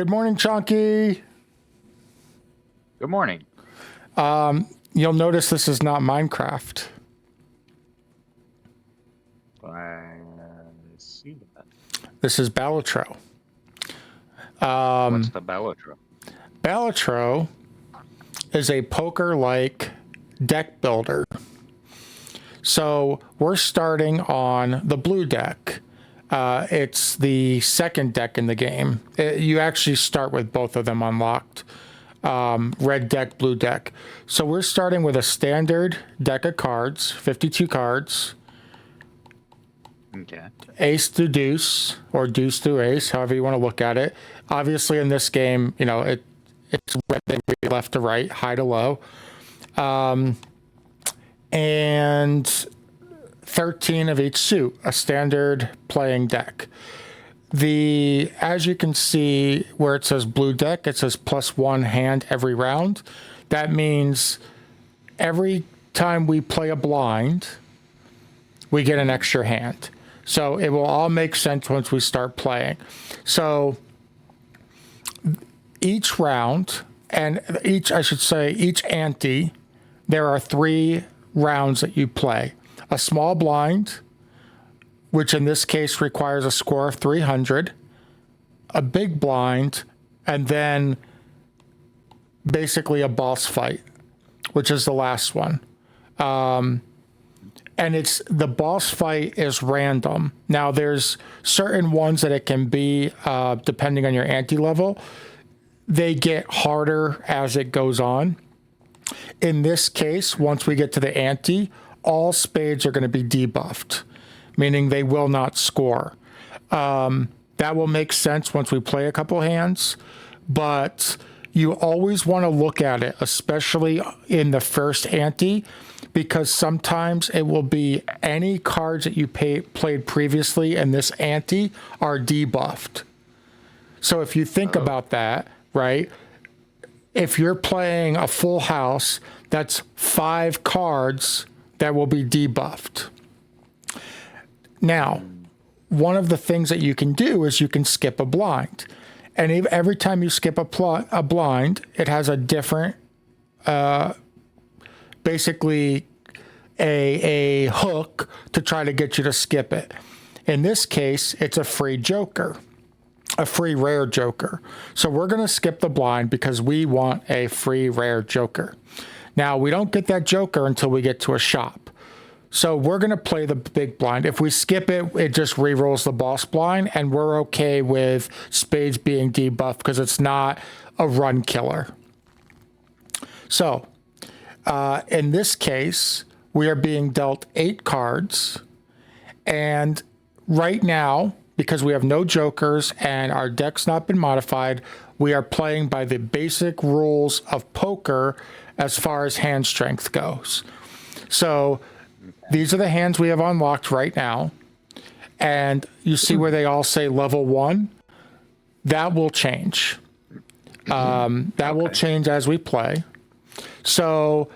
Good morning, Chonky. Good morning. You'll notice this is not Minecraft. I see that. This is Balatro. What's the Balatro? Balatro is a poker-like deck builder. So we're starting on the blue deck. It's the second deck in the game. You actually start with both of them unlocked. Red deck, blue deck. So we're starting with a standard deck of cards, 52 cards. Okay. Ace to deuce, or deuce to ace, however you want to look at it. Obviously, in this game, it's left to right, high to low. And 13 of each suit, a standard playing deck. As you can see where it says blue deck, it says +1 hand every round. That means every time we play a blind, we get an extra hand. So it will all make sense once we start playing. So each round, and each ante, there are 3 rounds that you play. A small blind, which in this case requires a score of 300, a big blind, and then basically a boss fight, which is the last one. And the boss fight is random. Now, there's certain ones that it can be, depending on your ante level. They get harder as it goes on. In this case, once we get to the ante, all spades are going to be debuffed, meaning they will not score. That will make sense once we play a couple hands, but you always want to look at it, especially in the first ante, because sometimes it will be any cards that you played previously in this ante are debuffed. So if you think about that, right? If you're playing a full house, that's 5 cards that will be debuffed. Now, one of the things that you can do is you can skip a blind. And every time you skip a blind, it has a different, basically a hook to try to get you to skip it. In this case, it's a free joker, a free rare joker. So we're going to skip the blind because we want a free rare joker. Now, we don't get that joker until we get to a shop. So we're going to play the big blind. If we skip it, it just re-rolls the boss blind, and we're okay with spades being debuffed because it's not a run killer. So in this case, we are being dealt 8 cards. And right now, because we have no jokers and our deck's not been modified, we are playing by the basic rules of poker as far as hand strength goes. So these are the hands we have unlocked right now. And you see where they all say level 1? That will change. That will change as we play. So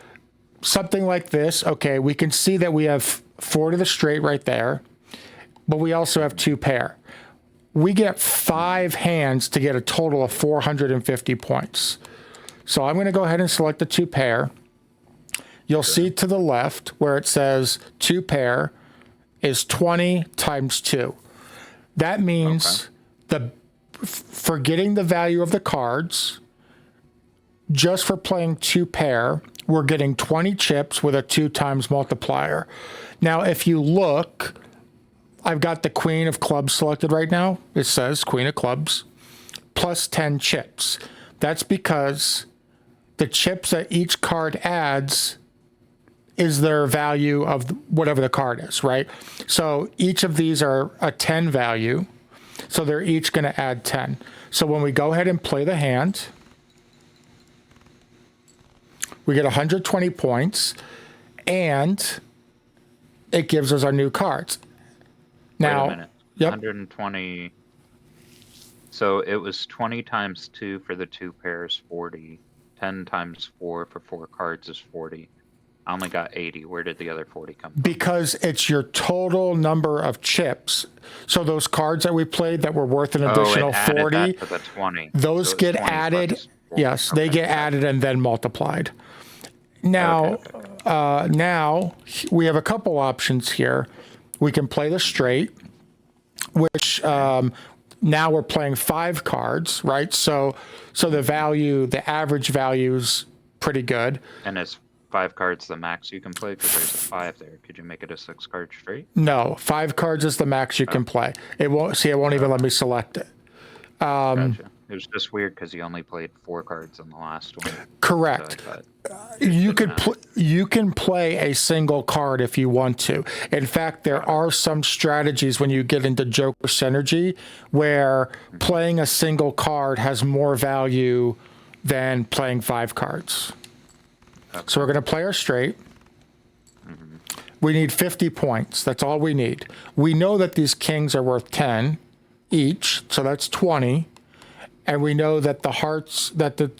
something like this, okay, we can see that we have 4 to the straight right there, but we also have 2 pair. We get 5 hands to get a total of 450 points. So I'm going to go ahead and select the 2 pair. You'll see to the left where it says 2 pair is 20 times 2. That means for getting the value of the cards, just for playing 2 pair, we're getting 20 chips with a 2 times multiplier. Now, if you look, I've got the Queen of Clubs selected right now. It says Queen of Clubs plus 10 chips. That's because the chips that each card adds is their value of whatever the card is, right? So each of these are a 10 value. So they're each going to add 10. So when we go ahead and play the hand, we get 120 points, and it gives us our new cards. Now, wait a minute. Yep. 120. So it was 20 times 2 for the 2 pairs, 40. 10 times 4 for 4 cards is 40. I only got 80. Where did the other 40 come from? Because it's your total number of chips. So those cards that we played that were worth an additional it added 40, that to the 20. those So get 20 added. plus 40. Yes, they get added and then multiplied. Now, now we have a couple options here. We can play the straight, which now we're playing 5 cards, right? So the average value's pretty good. And is 5 cards the max you can play? Because there's a 5 there. Could you make it a 6-card straight? No, 5 cards is the max you can play. It won't even let me select it. Gotcha. It was just weird because you only played 4 cards in the last one. Correct. So You can play a single card if you want to. In fact, there are some strategies when you get into Joker synergy where playing a single card has more value than playing 5 cards. Okay. So we're going to play our straight. We need 50 points. That's all we need. We know that these kings are worth 10 each, so that's 20. And we know that the hearts, that the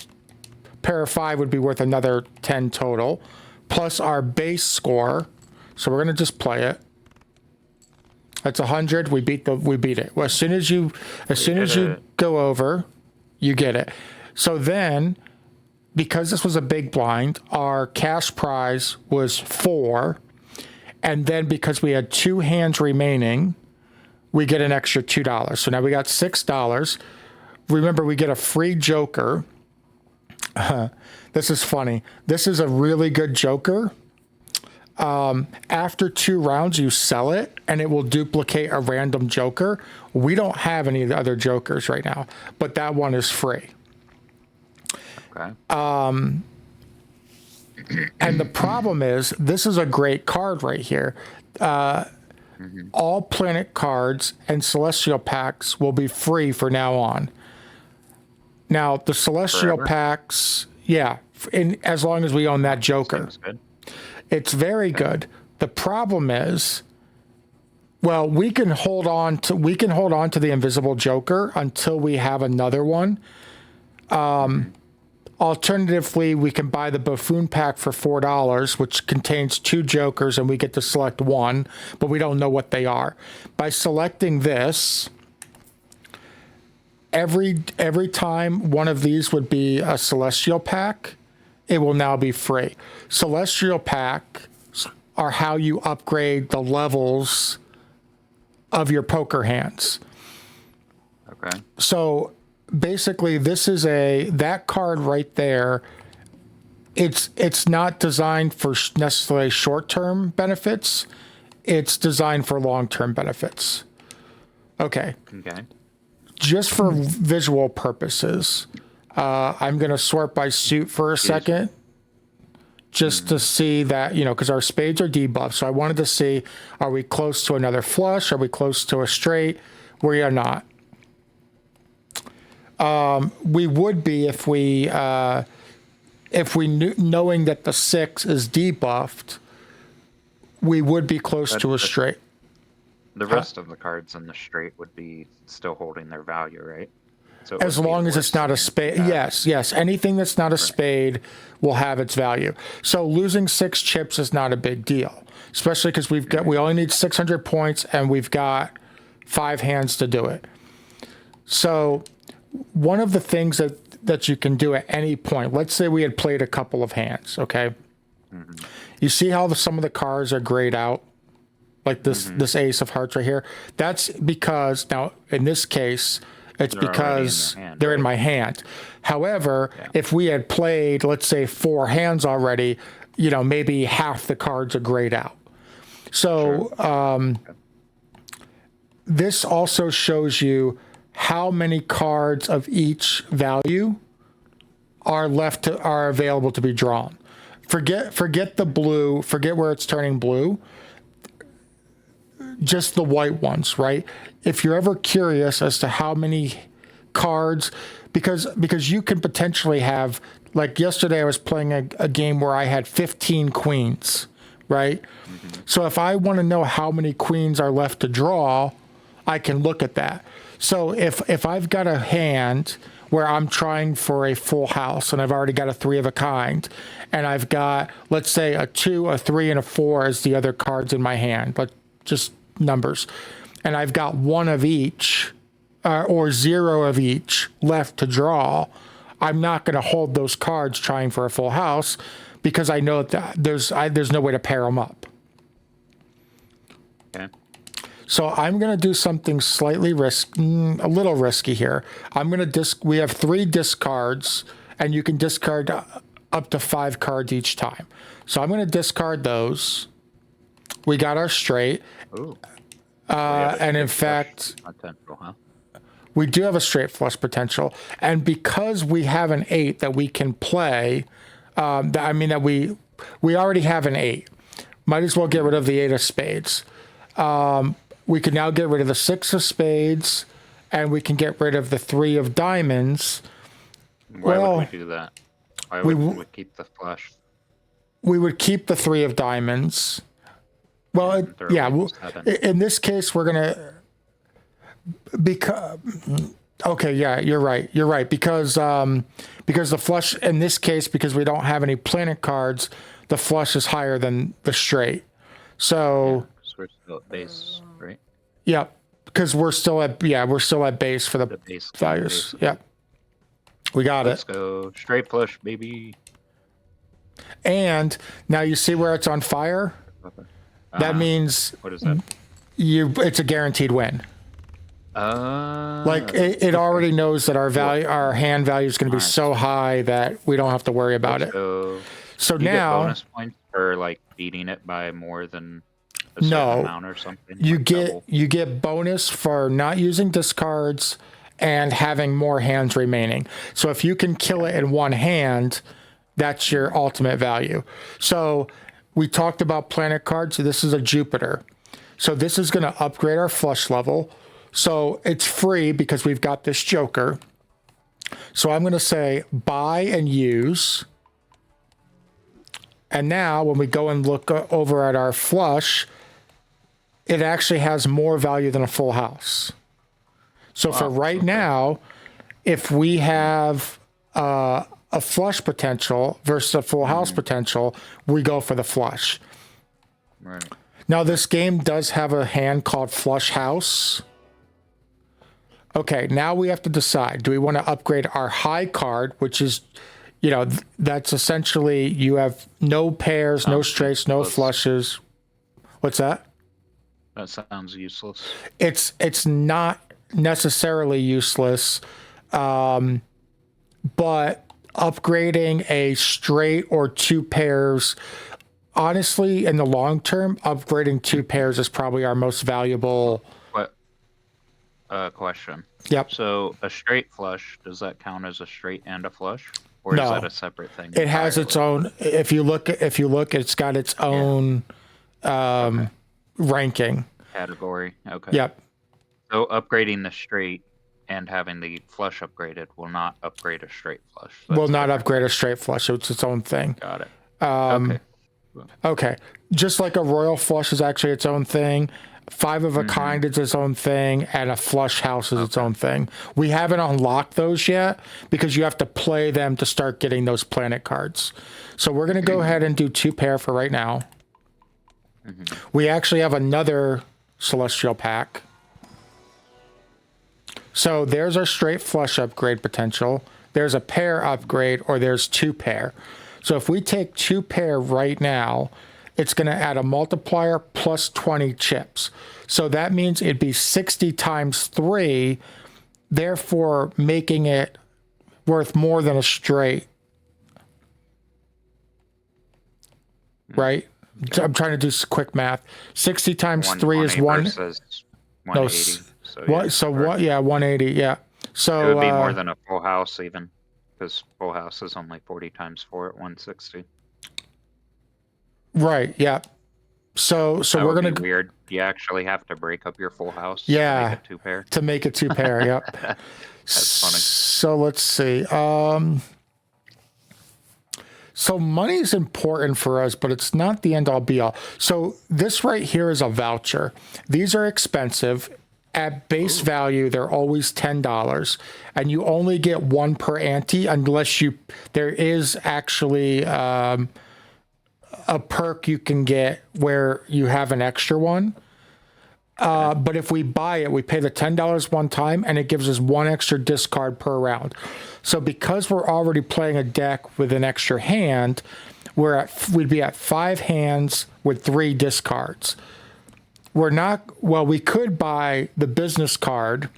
pair of 5 would be worth another 10 total, plus our base score. So we're going to just play it. That's 100. We beat it. Well, as soon as you go over, you get it. So then, because this was a big blind, our cash prize was 4. And then because we had 2 hands remaining, we get an extra $2. So now we got $6. Remember, we get a free joker. This is funny. This is a really good joker. After 2 rounds, you sell it, and it will duplicate a random joker. We don't have any of the other jokers right now, but that one is free. Okay. And the problem is, this is a great card right here. All planet cards and celestial packs will be free for now on. Now, the celestial packs, as long as we own that joker. Good. It's very good. The problem is, well, we can hold on to the invisible joker until we have another one. Alternatively, we can buy the buffoon pack for $4, which contains 2 jokers, and we get to select one, but we don't know what they are. By selecting this, every time one of these would be a celestial pack, it will now be free. Celestial packs are how you upgrade the levels of your poker hands. Okay. So basically, this is that card right there. It's not designed for necessarily short-term benefits. It's designed for long-term benefits. Okay. Just for visual purposes, I'm going to sort by suit for a second, just to see that, because our spades are debuffed. So I wanted to see, are we close to another flush? Are we close to a straight? We are not. We would be if we knew, knowing that the 6 is debuffed, we would be close to a straight. The rest of the cards in the straight would be still holding their value, right? So as long as it's not a spade. Yes. Anything that's not a spade will have its value. So losing 6 chips is not a big deal, especially because we only need 600 points and we've got 5 hands to do it. So one of the things that you can do at any point, let's say we had played a couple of hands, okay? You see how some of the cards are grayed out? Like this ace of hearts right here? That's because, now in this case, it's because they're in my hand. However, if we had played, let's say 4 hands already, maybe half the cards are grayed out. So this also shows you how many cards of each value are available to be drawn. Forget the blue, forget where it's turning blue. Just the white ones, right? If you're ever curious as to how many cards, because you can potentially have, like yesterday I was playing a game where I had 15 queens, right? So if I want to know how many queens are left to draw, I can look at that. So if I've got a hand where I'm trying for a full house and I've already got a 3 of a kind, and I've got, let's say, a 2, a 3, and a 4 as the other cards in my hand, but just numbers, and I've got 1 of each or 0 of each left to draw, I'm not going to hold those cards trying for a full house because I know that there's no way to pair them up. Okay. So I'm going to do something slightly a little risky here. I'm going to we have 3 discards, and you can discard up to 5 cards each time. So I'm going to discard those. We got our straight. Ooh. And in fact, potential, huh? we do have a straight flush potential. And because we have an 8 that we can play, that we already have an 8. Might as well get rid of the 8 of spades. We can now get rid of the 6 of spades, and we can get rid of the 3 of diamonds. Why would we do that? Why would we keep the flush? We would keep the 3 of diamonds. Well, in this case, we're going to... Okay, yeah, you're right. Because the flush, in this case, because we don't have any planet cards, the flush is higher than the straight. So... we're still at base, right? Yeah, because we're still at base for the base values. Base. Yeah, we got Let's go straight flush, baby. And now you see where it's on fire. Okay. That means what is that? It's a guaranteed win. Like it already knows that our hand value is going to be so high that we don't have to worry about it. So you now get bonus points for like beating it by more than a certain amount or something. You get bonus for not using discards and having more hands remaining. So if you can kill it in one hand, that's your ultimate value. So we talked about planet cards. So this is a Jupiter. So this is going to upgrade our flush level. So it's free because we've got this Joker. So I'm going to say buy and use. And now when we go and look over at our flush, it actually has more value than a full house. So for right now, if we have a flush potential versus a full house potential, we go for the flush. Right. Now this game does have a hand called Flush House. Okay, now we have to decide. Do we want to upgrade our high card, which is, that's essentially you have no pairs, no straights, no flushes. What's that? That sounds useless. It's not necessarily useless, but upgrading a straight or 2 pairs, honestly, in the long term, upgrading 2 pairs is probably our most valuable. Question. Yep. So a straight flush, does that count as a straight and a flush, or is that a separate thing? It has its own. If you look, it's got its own ranking category. Okay. Yep. So upgrading the straight and having the flush upgraded will not upgrade a straight flush. Will not upgrade a straight flush. It's its own thing. Got it. Okay. Okay. Just like a royal flush is actually its own thing. 5 of a kind is its own thing, and a flush house is its own thing. We haven't unlocked those yet because you have to play them to start getting those planet cards. So we're going to go ahead and do 2 pair for right now. We actually have another celestial pack. So there's our straight flush upgrade potential. There's a pair upgrade, or there's 2 pair. So if we take 2 pair right now, it's going to add a multiplier plus 20 chips. So that means it'd be 60 times 3, therefore making it worth more than a straight. Right? I'm trying to do quick math. 60 times 3 is 1. 180. So what? Yeah, 180. Yeah. So it would be more than a full house even, because full house is only 40 times 4 at 160. Right. Yeah. So we're gonna be weird. You actually have to break up your full house. Yeah. To make it 2 pair. To make it 2 pair. Yep. That's funny. So let's see. So money is important for us, but it's not the end all be all. So this right here is a voucher. These are expensive, At base value, they're always $10, and you only get one per ante unless there is actually a perk you can get where you have an extra one. But if we buy it, we pay the $10 one time, and it gives us one extra discard per round. So because we're already playing a deck with an extra hand, we'd be at 5 hands with 3 discards. We could buy the business card,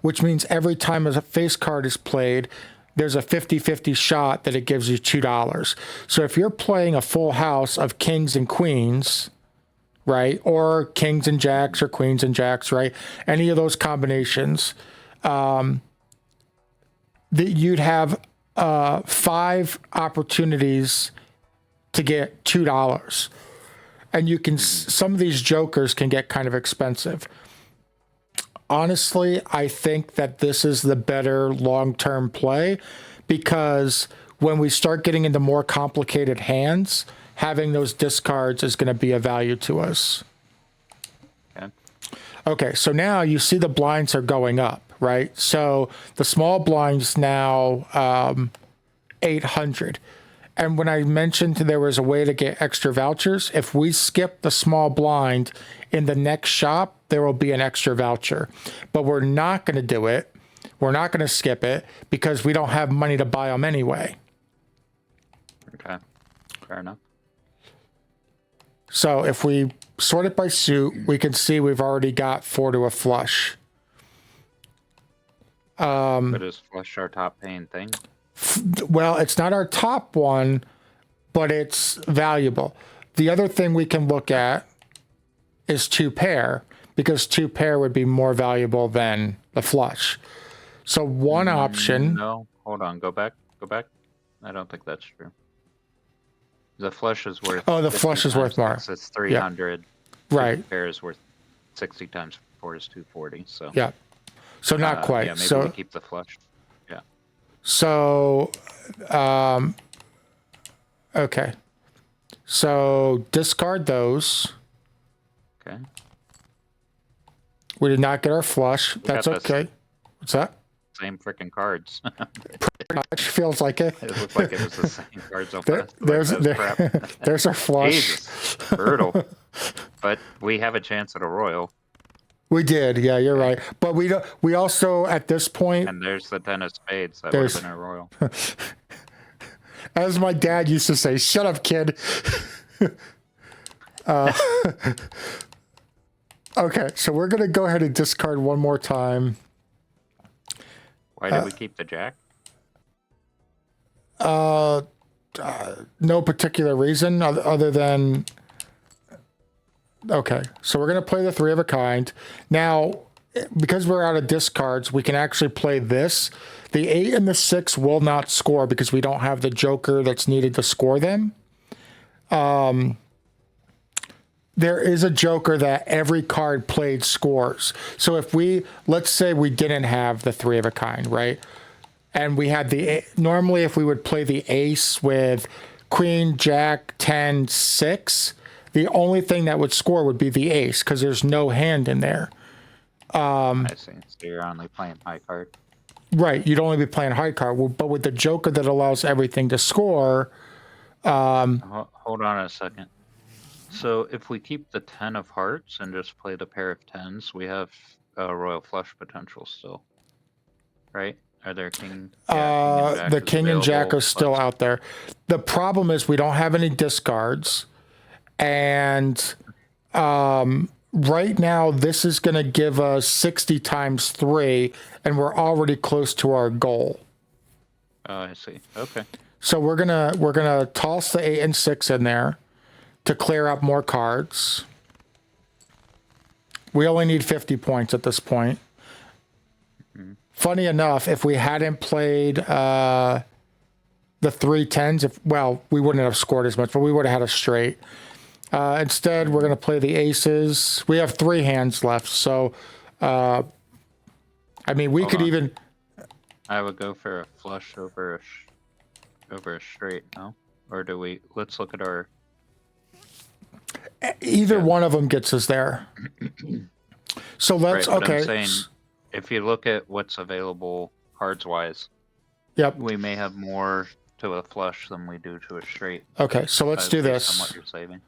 which means every time a face card is played, there's a 50-50 shot that it gives you $2. So if you're playing a full house of kings and queens, right, or kings and jacks or queens and jacks, right, any of those combinations, that you'd have 5 opportunities to get $2. And some of these jokers can get kind of expensive. Honestly, I think that this is the better long-term play, because when we start getting into more complicated hands, having those discards is going to be of value to us. Okay, so now you see the blinds are going up, right? So the small blinds now 800. And when I mentioned there was a way to get extra vouchers, if we skip the small blind in the next shop, there will be an extra voucher. But we're not going to do it. We're not going to skip it because we don't have money to buy them anyway. Okay, fair enough. So if we sort it by suit, we can see we've already got 4 to a flush. But is flush our top paying thing? Well, it's not our top one, but it's valuable. The other thing we can look at is 2 pair, because 2 pair would be more valuable than the flush. So one option. No, hold on. Go back. I don't think that's true. The flush is worth. Oh, the flush is worth more. It's 300. Yeah. Right. Pair is worth 60 times 4 is 240. So. Yeah. So not quite. Yeah, maybe we keep the flush. Yeah. So, okay. So discard those. Okay. We did not get our flush. That's okay. What's that? Same freaking cards. Pretty much feels like it. It looked like it was the same cards. There's our flush. Jesus, brutal. But we have a chance at a royal. We did, yeah, you're right. But we don't. We also at this point. And there's the 10 of spades. That would have been a royal. As my dad used to say, "Shut up, kid." Okay, so we're gonna go ahead and discard one more time. Why did we keep the jack? No particular reason other than. Okay, so we're going to play the 3 of a kind. Now, because we're out of discards, we can actually play this. The 8 and the 6 will not score because we don't have the joker that's needed to score them. There is a joker that every card played scores. So if let's say we didn't have the 3 of a kind, right? And we had normally if we would play the ace with queen, jack, 10, 6, the only thing that would score would be the ace because there's no hand in there. I see. So you're only playing high card. Right. You'd only be playing high card. But with the joker that allows everything to score. Hold on a second. So if we keep the 10 of hearts and just play the pair of 10s, we have a royal flush potential still. Right? Are there king? Yeah, the king and jack are still out there. The problem is we don't have any discards. And right now, this is going to give us 60 times 3, and we're already close to our goal. Oh, I see. Okay. So we're gonna toss the 8 and 6 in there to clear up more cards. We only need 50 points at this point. Mm-hmm. Funny enough, if we hadn't played the 3 10s, we wouldn't have scored as much, but we would have had a straight. Instead, we're going to play the aces. We have 3 hands left, so we could even. I would go for a flush over a straight. No, or do we? Let's look at our. Either one of them gets us there. So let's Right, but okay. I'm saying, if you look at what's available cards-wise, Yep. we may have more to a flush than we do to a straight. Okay, so let's do based on this. what you're saving.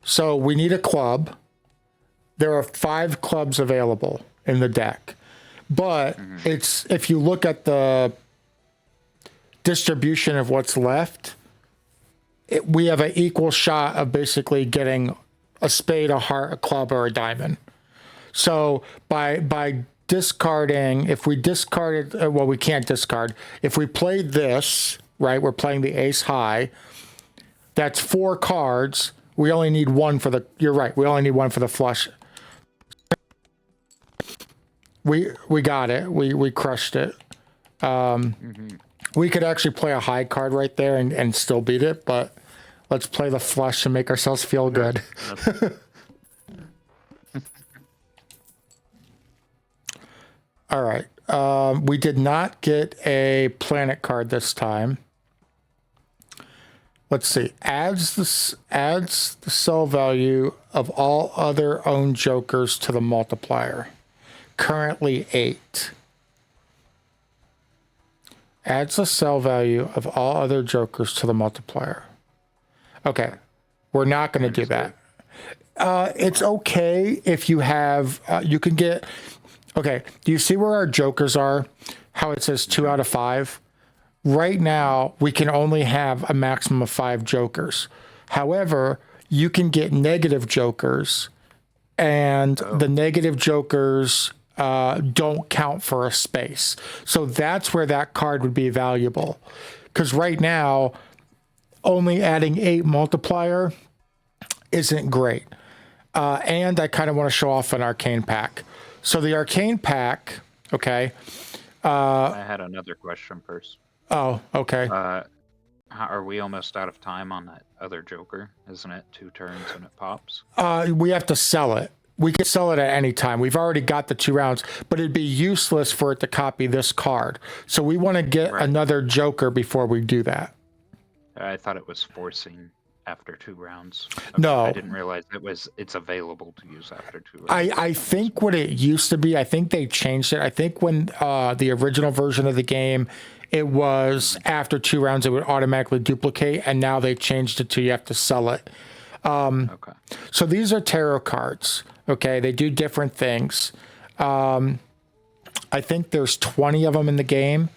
So we need a club. There are 5 clubs available in the deck, but it's if you look at the distribution of what's left, we have an equal shot of basically getting a spade, a heart, a club, or a diamond. So by discarding, if we discarded, well, we can't discard. If we played this, right, we're playing the ace high. That's 4 cards. We only need one for the. You're right. We only need one for the flush. We got it. We crushed it. We could actually play a high card right there and still beat it, but let's play the flush and make ourselves feel good. All right. We did not get a planet card this time. Let's see. Adds the sell value of all other owned jokers to the multiplier. Currently 8. Adds the sell value of all other jokers to the multiplier. Okay. We're not going to do that. It's okay if you have, you can get, okay. Do you see where our jokers are? How it says 2 out of 5? Right now, we can only have a maximum of 5 jokers. However, you can get negative jokers, and the negative jokers don't count for a space. So that's where that card would be valuable. Because right now, only adding 8 multiplier isn't great. And I kind of want to show off an arcane pack. So the arcane pack, okay. I had another question first. Oh, okay. Are we almost out of time on that other joker? Isn't it 2 turns and it pops? We have to sell it. We can sell it at any time. We've already got the 2 rounds, but it'd be useless for it to copy this card. So we want to get another joker before we do that. I thought it was forcing after 2 rounds. No. I didn't realize it's available to use after 2 rounds. I think what it used to be, I think they changed it. I think when the original version of the game, it was after 2 rounds, it would automatically duplicate, and now they changed it to you have to sell it. Okay. So these are tarot cards. Okay, they do different things. I think there's 20 of them in the game.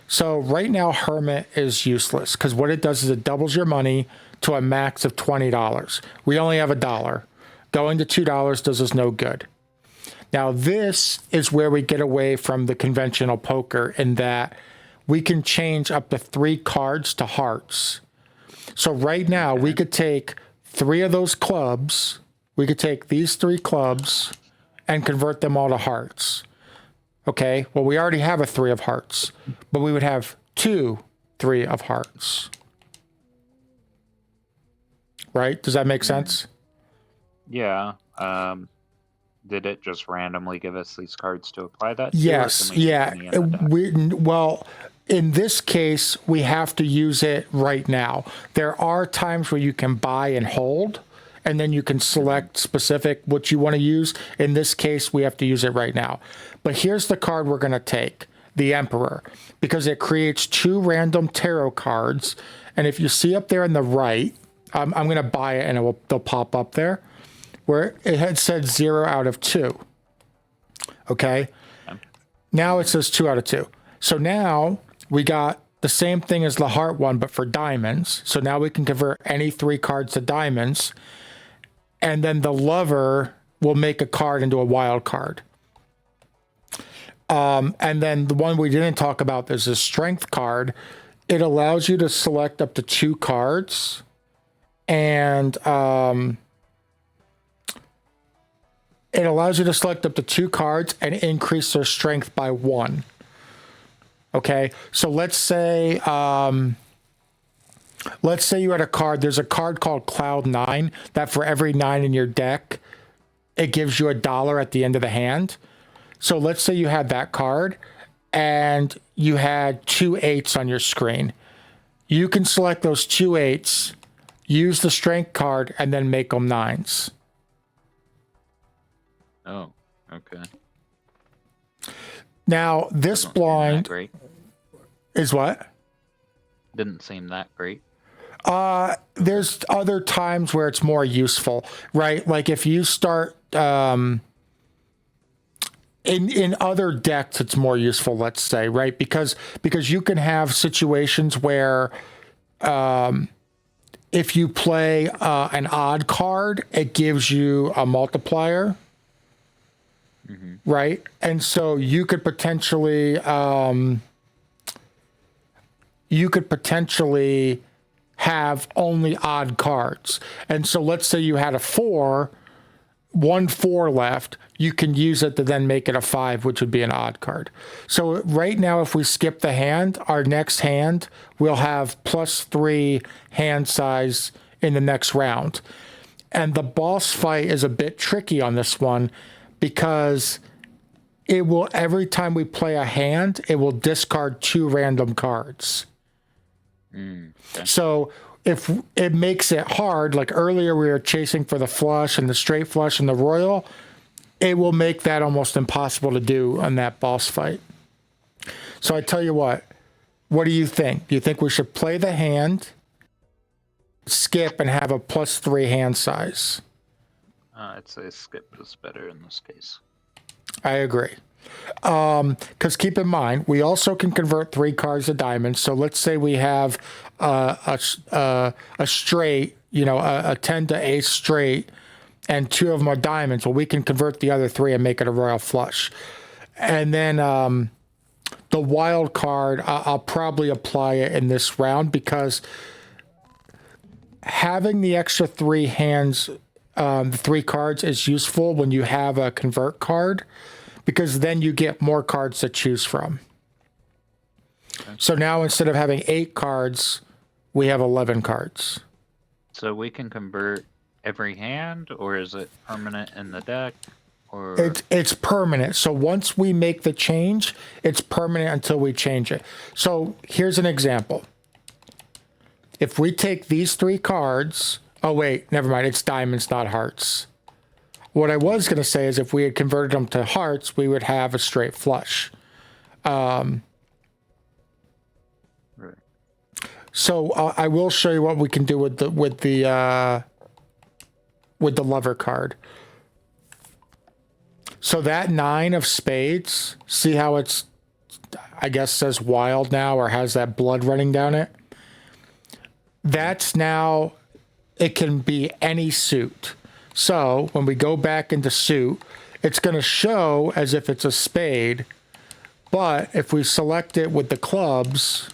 So right now, Hermit is useless because what it does is it doubles your money to a max of $20. We only have $1. Going to $2 does us no good. Now, this is where we get away from the conventional poker in that we can change up to 3 cards to hearts. So right now, we could take 3 of those clubs. We could take these 3 clubs and convert them all to hearts. Okay, well, we already have a 3 of hearts, but we would have 2 3 of hearts. Right? Does that make sense? Yeah. Did it just randomly give us these cards to apply that to? Yes, yeah. Well, in this case, we have to use it right now. There are times where you can buy and hold, and then you can select specific what you want to use. In this case, we have to use it right now. But here's the card we're going to take, the Emperor, because it creates 2 random tarot cards. And if you see up there on the right, I'm going to buy it and they'll pop up there, where it had said 0 out of 2. Okay? Now it says 2 out of 2. So now we got the same thing as the heart one, but for diamonds. So now we can convert any 3 cards to diamonds. And then the lover will make a card into a wild card. And then the one we didn't talk about is a strength card. It allows you to select up to 2 cards. And it allows you to select up to 2 cards and increase their strength by 1. Okay, so let's say you had a card. There's a card called Cloud 9 that for every 9 in your deck, it gives you $1 at the end of the hand. So let's say you had that card and you had 2 8s on your screen. You can select those 2 8s, use the strength card, and then make them 9s. Oh. Okay. Now, this Doesn't seem that blind great. is what? Didn't seem that great. There's other times where it's more useful, right? Like if you start in other decks, it's more useful. Let's say, right? Because you can have situations where if you play an odd card, it gives you a multiplier, right? And so you could potentially have only odd cards. And so let's say you had a 4 left, you can use it to then make it a 5, which would be an odd card. So right now, if we skip the hand, our next hand will have +3 hand size in the next round. And the boss fight is a bit tricky on this one because it will, every time we play a hand, it will discard 2 random cards. Okay. So if it makes it hard, like earlier we were chasing for the flush and the straight flush and the royal, it will make that almost impossible to do on that boss fight. So I tell you what do you think? Do you think we should play the hand, skip, and have a +3 hand size? I'd say skip is better in this case. I agree. Because keep in mind, we also can convert 3 cards to diamonds. So let's say we have a straight, a 10 to ace straight, and 2 of them are diamonds. Well, we can convert the other 3 and make it a royal flush. And then the wild card, I'll probably apply it in this round because having the extra 3 hands, the 3 cards is useful when you have a convert card, because then you get more cards to choose from. Okay. So now instead of having 8 cards, we have 11 cards. So we can convert every hand, or is it permanent in the deck? Or it's permanent. So once we make the change, it's permanent until we change it. So here's an example. If we take these 3 cards, oh wait, never mind, it's diamonds, not hearts. What I was going to say is if we had converted them to hearts, we would have a straight flush. Right. So I will show you what we can do with the lover card. So that 9 of spades, see how it's, I guess, says wild now or has that blood running down it? That's now, it can be any suit. So when we go back into suit, it's going to show as if it's a spade, but if we select it with the clubs,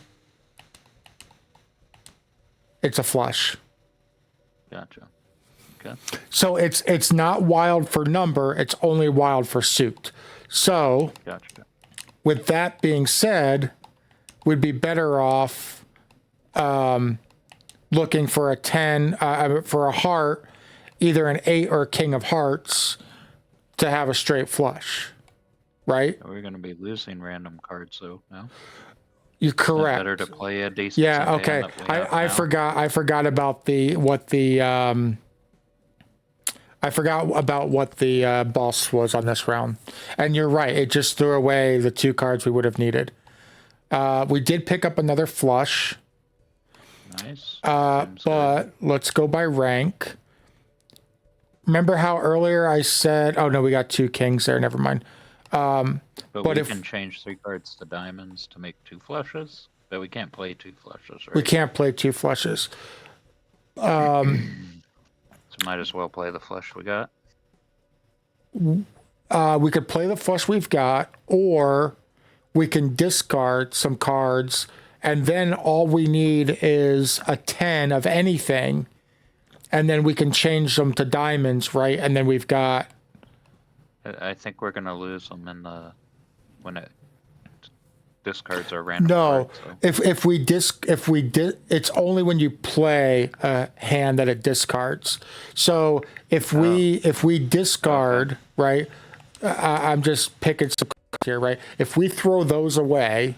it's a flush. Gotcha. Okay. So it's not wild for number, it's only wild for suit. So Gotcha. With that being said, we'd be better off looking for a 10, for a heart, either an 8 or a king of hearts to have a straight flush, right? We're going to be losing random cards, though. No? You're correct. Better to play a decent. Yeah. Okay. I forgot about what the boss was on this round, and you're right. It just threw away the 2 cards we would have needed. We did pick up another flush. Nice. But let's go by rank. Remember how earlier I said, oh no, we got 2 kings there. Never mind. But we can change 3 cards to diamonds to make 2 flushes. But we can't play 2 flushes, right? We can't play 2 flushes. So might as well play the flush we got. We could play the flush we've got, or we can discard some cards, and then all we need is a 10 of anything, and then we can change them to diamonds, right? And then we've got... I think we're going to lose them when it discards our random No, cards, so. It's only when you play a hand that it discards. So if we discard, right? I'm just picking some cards here, right? If we throw those away,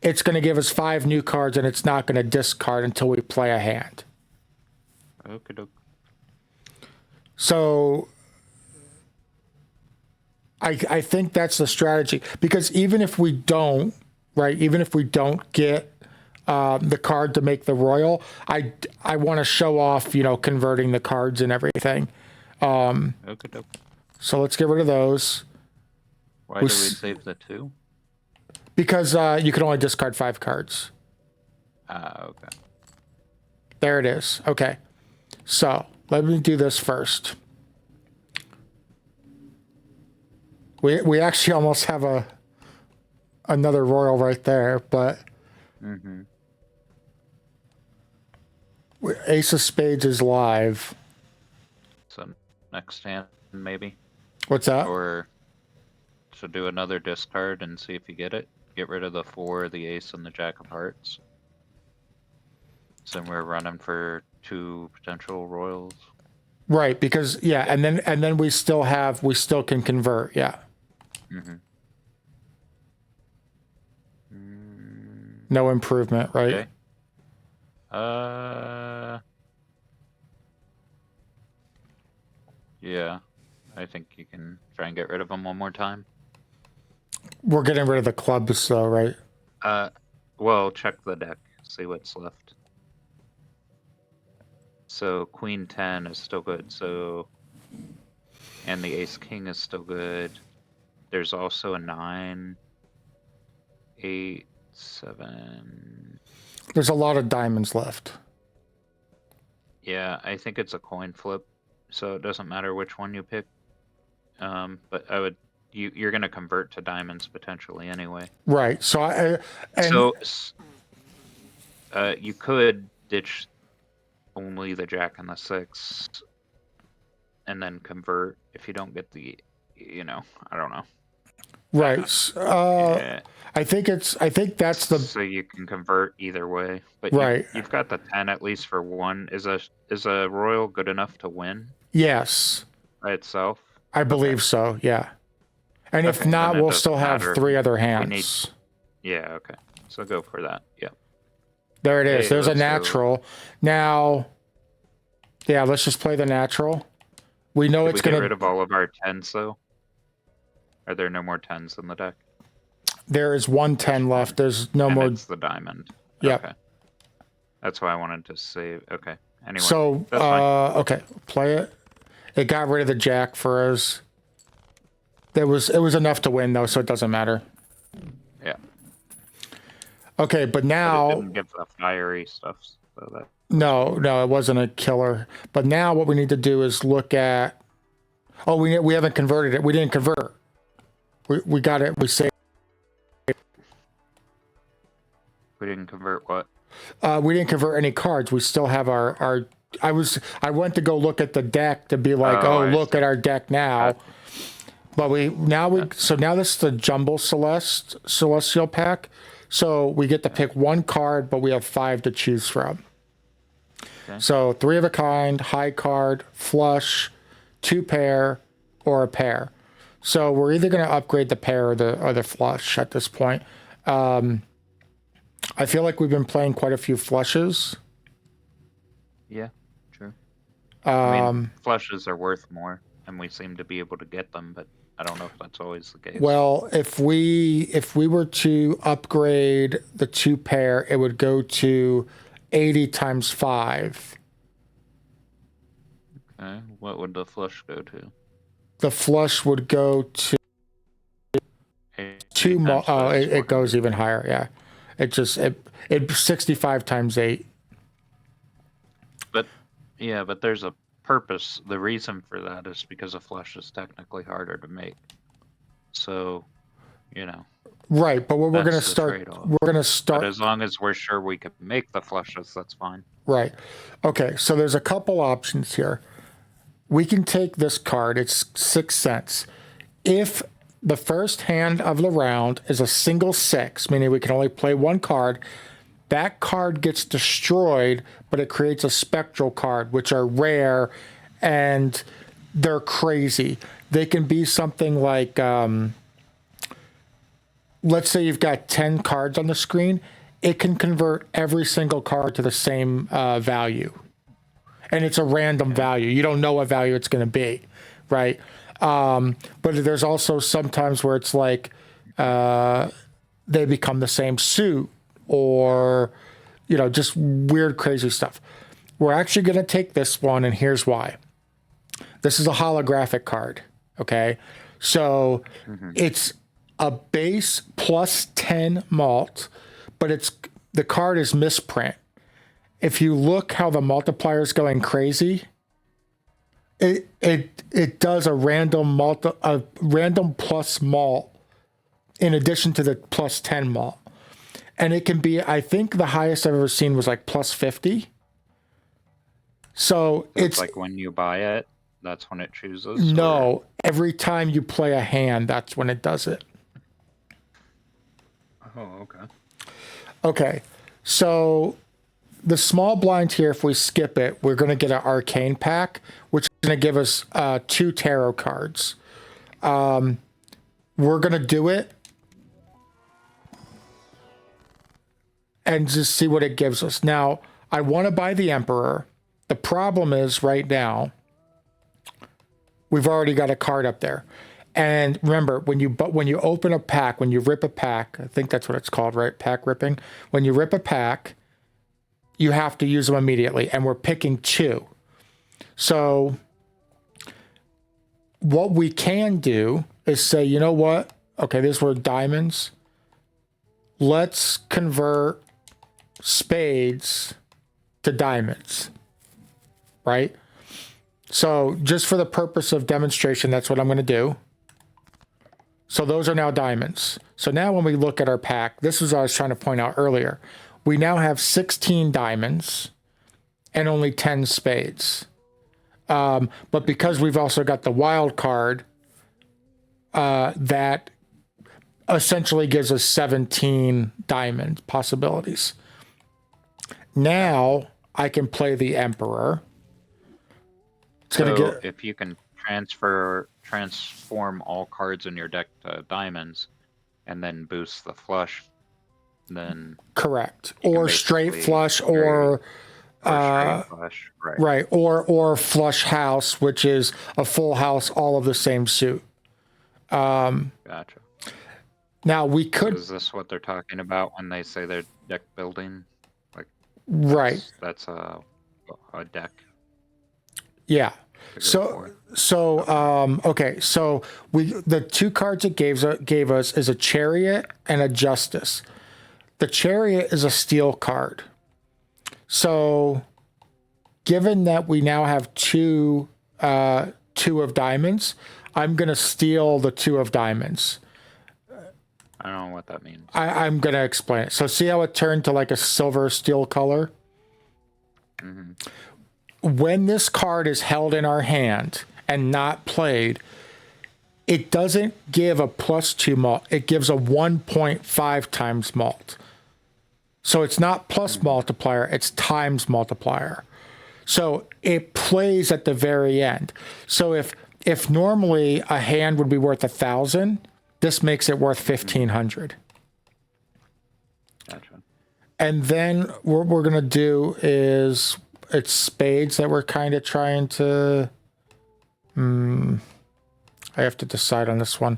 it's going to give us 5 new cards, and it's not going to discard until we play a hand. Okey-doke. So I think that's the strategy, because even if we don't, right, even if we don't get the card to make the royal, I want to show off, converting the cards and everything. Okay. So let's get rid of those. Why do we save the 2? Because you can only discard 5 cards. Okay. There it is. Okay. So let me do this first. We actually almost have another royal right there, but Ace of Spades is live. So next hand, maybe. What's that? Or should do another discard and see if you get it. Get rid of the 4, the Ace, and the Jack of Hearts. So we're running for 2 potential royals. Right, because and then we still can convert. Yeah. No improvement, right? Okay. Yeah, I think you can try and get rid of them one more time. We're getting rid of the clubs, though, right? Well, check the deck, see what's left. So Queen 10 is still good. So, and the Ace King is still good. There's also a 9, 8, 7. There's a lot of diamonds left. Yeah, I think it's a coin flip, so it doesn't matter which one you pick. But you're gonna convert to diamonds potentially anyway. Right. So you could ditch only the Jack and the 6, and then convert if you don't get the, I don't know. Right. Yeah. I think that's the. So you can convert either way, but right. You've got the 10 at least for 1. Is a royal good enough to win? Yes. By itself. I believe so. Yeah. And if not, we'll still have 3 other hands. Yeah. Okay. So go for that. Yeah. There it is. There's a natural. Now. Yeah. Let's just play the natural. We know it's going to get rid of all of our 10s though. Are there no more 10s in the deck? There is 1 10 left. There's no more. It's the diamond. Yeah. Okay. That's why I wanted to save. Okay. Anyway. So, okay, play it. It got rid of the Jack for us. It was enough to win though, so it doesn't matter. Yeah. Okay, but now. But it didn't give the fiery stuff. So that. No, it wasn't a killer. But now what we need to do is look at. Oh, we haven't converted it. We didn't convert. We got it. We saved. We didn't convert what? We didn't convert any cards. We still have our. I went to go look at the deck to be like, look at our deck now. But so now this is the Jumbo Celestial pack. So we get to pick 1 card, but we have 5 to choose from. Okay. So 3 of a kind, high card, flush, 2 pair, or a pair. So we're either going to upgrade the pair or the flush at this point. I feel like we've been playing quite a few flushes. Yeah, true. I mean, flushes are worth more, and we seem to be able to get them, but I don't know if that's always the case. Well, if we were to upgrade the 2 pair, it would go to 80 times 5. Okay, what would the flush go to? The flush would go to 2. It goes even higher. Yeah, it 65 times 8. But there's a purpose. The reason for that is because a flush is technically harder to make. So, Right, but we're going to start. But as long as we're sure we can make the flushes, that's fine. Right. Okay, so there's a couple options here. We can take this card. It's 6 cents. If the first hand of the round is a single 6, meaning we can only play 1 card, that card gets destroyed, but it creates a spectral card, which are rare, and they're crazy. They can be something like, let's say you've got 10 cards on the screen. It can convert every single card to the same value. And it's a random value. You don't know what value it's going to be, right? But there's also sometimes where it's like they become the same suit, or just weird, crazy stuff. We're actually going to take this one, and here's why. This is a holographic card, okay? So it's a base plus 10 malt, but the card is misprint. If you look how the multiplier is going crazy, it does a random plus malt in addition to the plus 10 malt. And it can be, I think the highest I've ever seen was like plus 50. So it's like when you buy it, that's when it chooses? No, or? Every time you play a hand, that's when it does it. Oh, okay. Okay, so the small blind here, if we skip it, we're going to get an arcane pack, which is going to give us 2 tarot cards. We're going to do it and just see what it gives us. Now, I want to buy the Emperor. The problem is right now, we've already got a card up there. And remember, when you open a pack, when you rip a pack, I think that's what it's called, right? Pack ripping. When you rip a pack, you have to use them immediately, and we're picking 2. So what we can do is say, you know what? Okay, these were diamonds. Let's convert spades to diamonds, right? So just for the purpose of demonstration, that's what I'm going to do. So those are now diamonds. So now when we look at our pack, this is what I was trying to point out earlier. We now have 16 diamonds and only 10 spades. But because we've also got the wild card, that essentially gives us 17 diamond possibilities. Now I can play the Emperor. So if you can transform all cards in your deck to diamonds and then boost the flush, then correct, or straight flush, or straight flush, right? Right, or flush house, which is a full house, all of the same suit. Gotcha. Now we could. Is this what they're talking about when they say they're deck building? Like, right. That's a deck. Yeah. So okay. So the 2 cards it gave us is a Chariot and a Justice. The Chariot is a steel card. So given that we now have 2 of diamonds, I'm going to steal the 2 of diamonds. I don't know what that means. I'm going to explain it. So see how it turned to like a silver steel color? Mm-hmm. When this card is held in our hand and not played, it doesn't give a +2 malt. It gives a 1.5 times malt. So it's not plus multiplier, it's times multiplier. So it plays at the very end. So if normally a hand would be worth 1,000, this makes it worth 1,500. Gotcha. And then what we're going to do is, it's spades that we're kind of trying to... I have to decide on this one.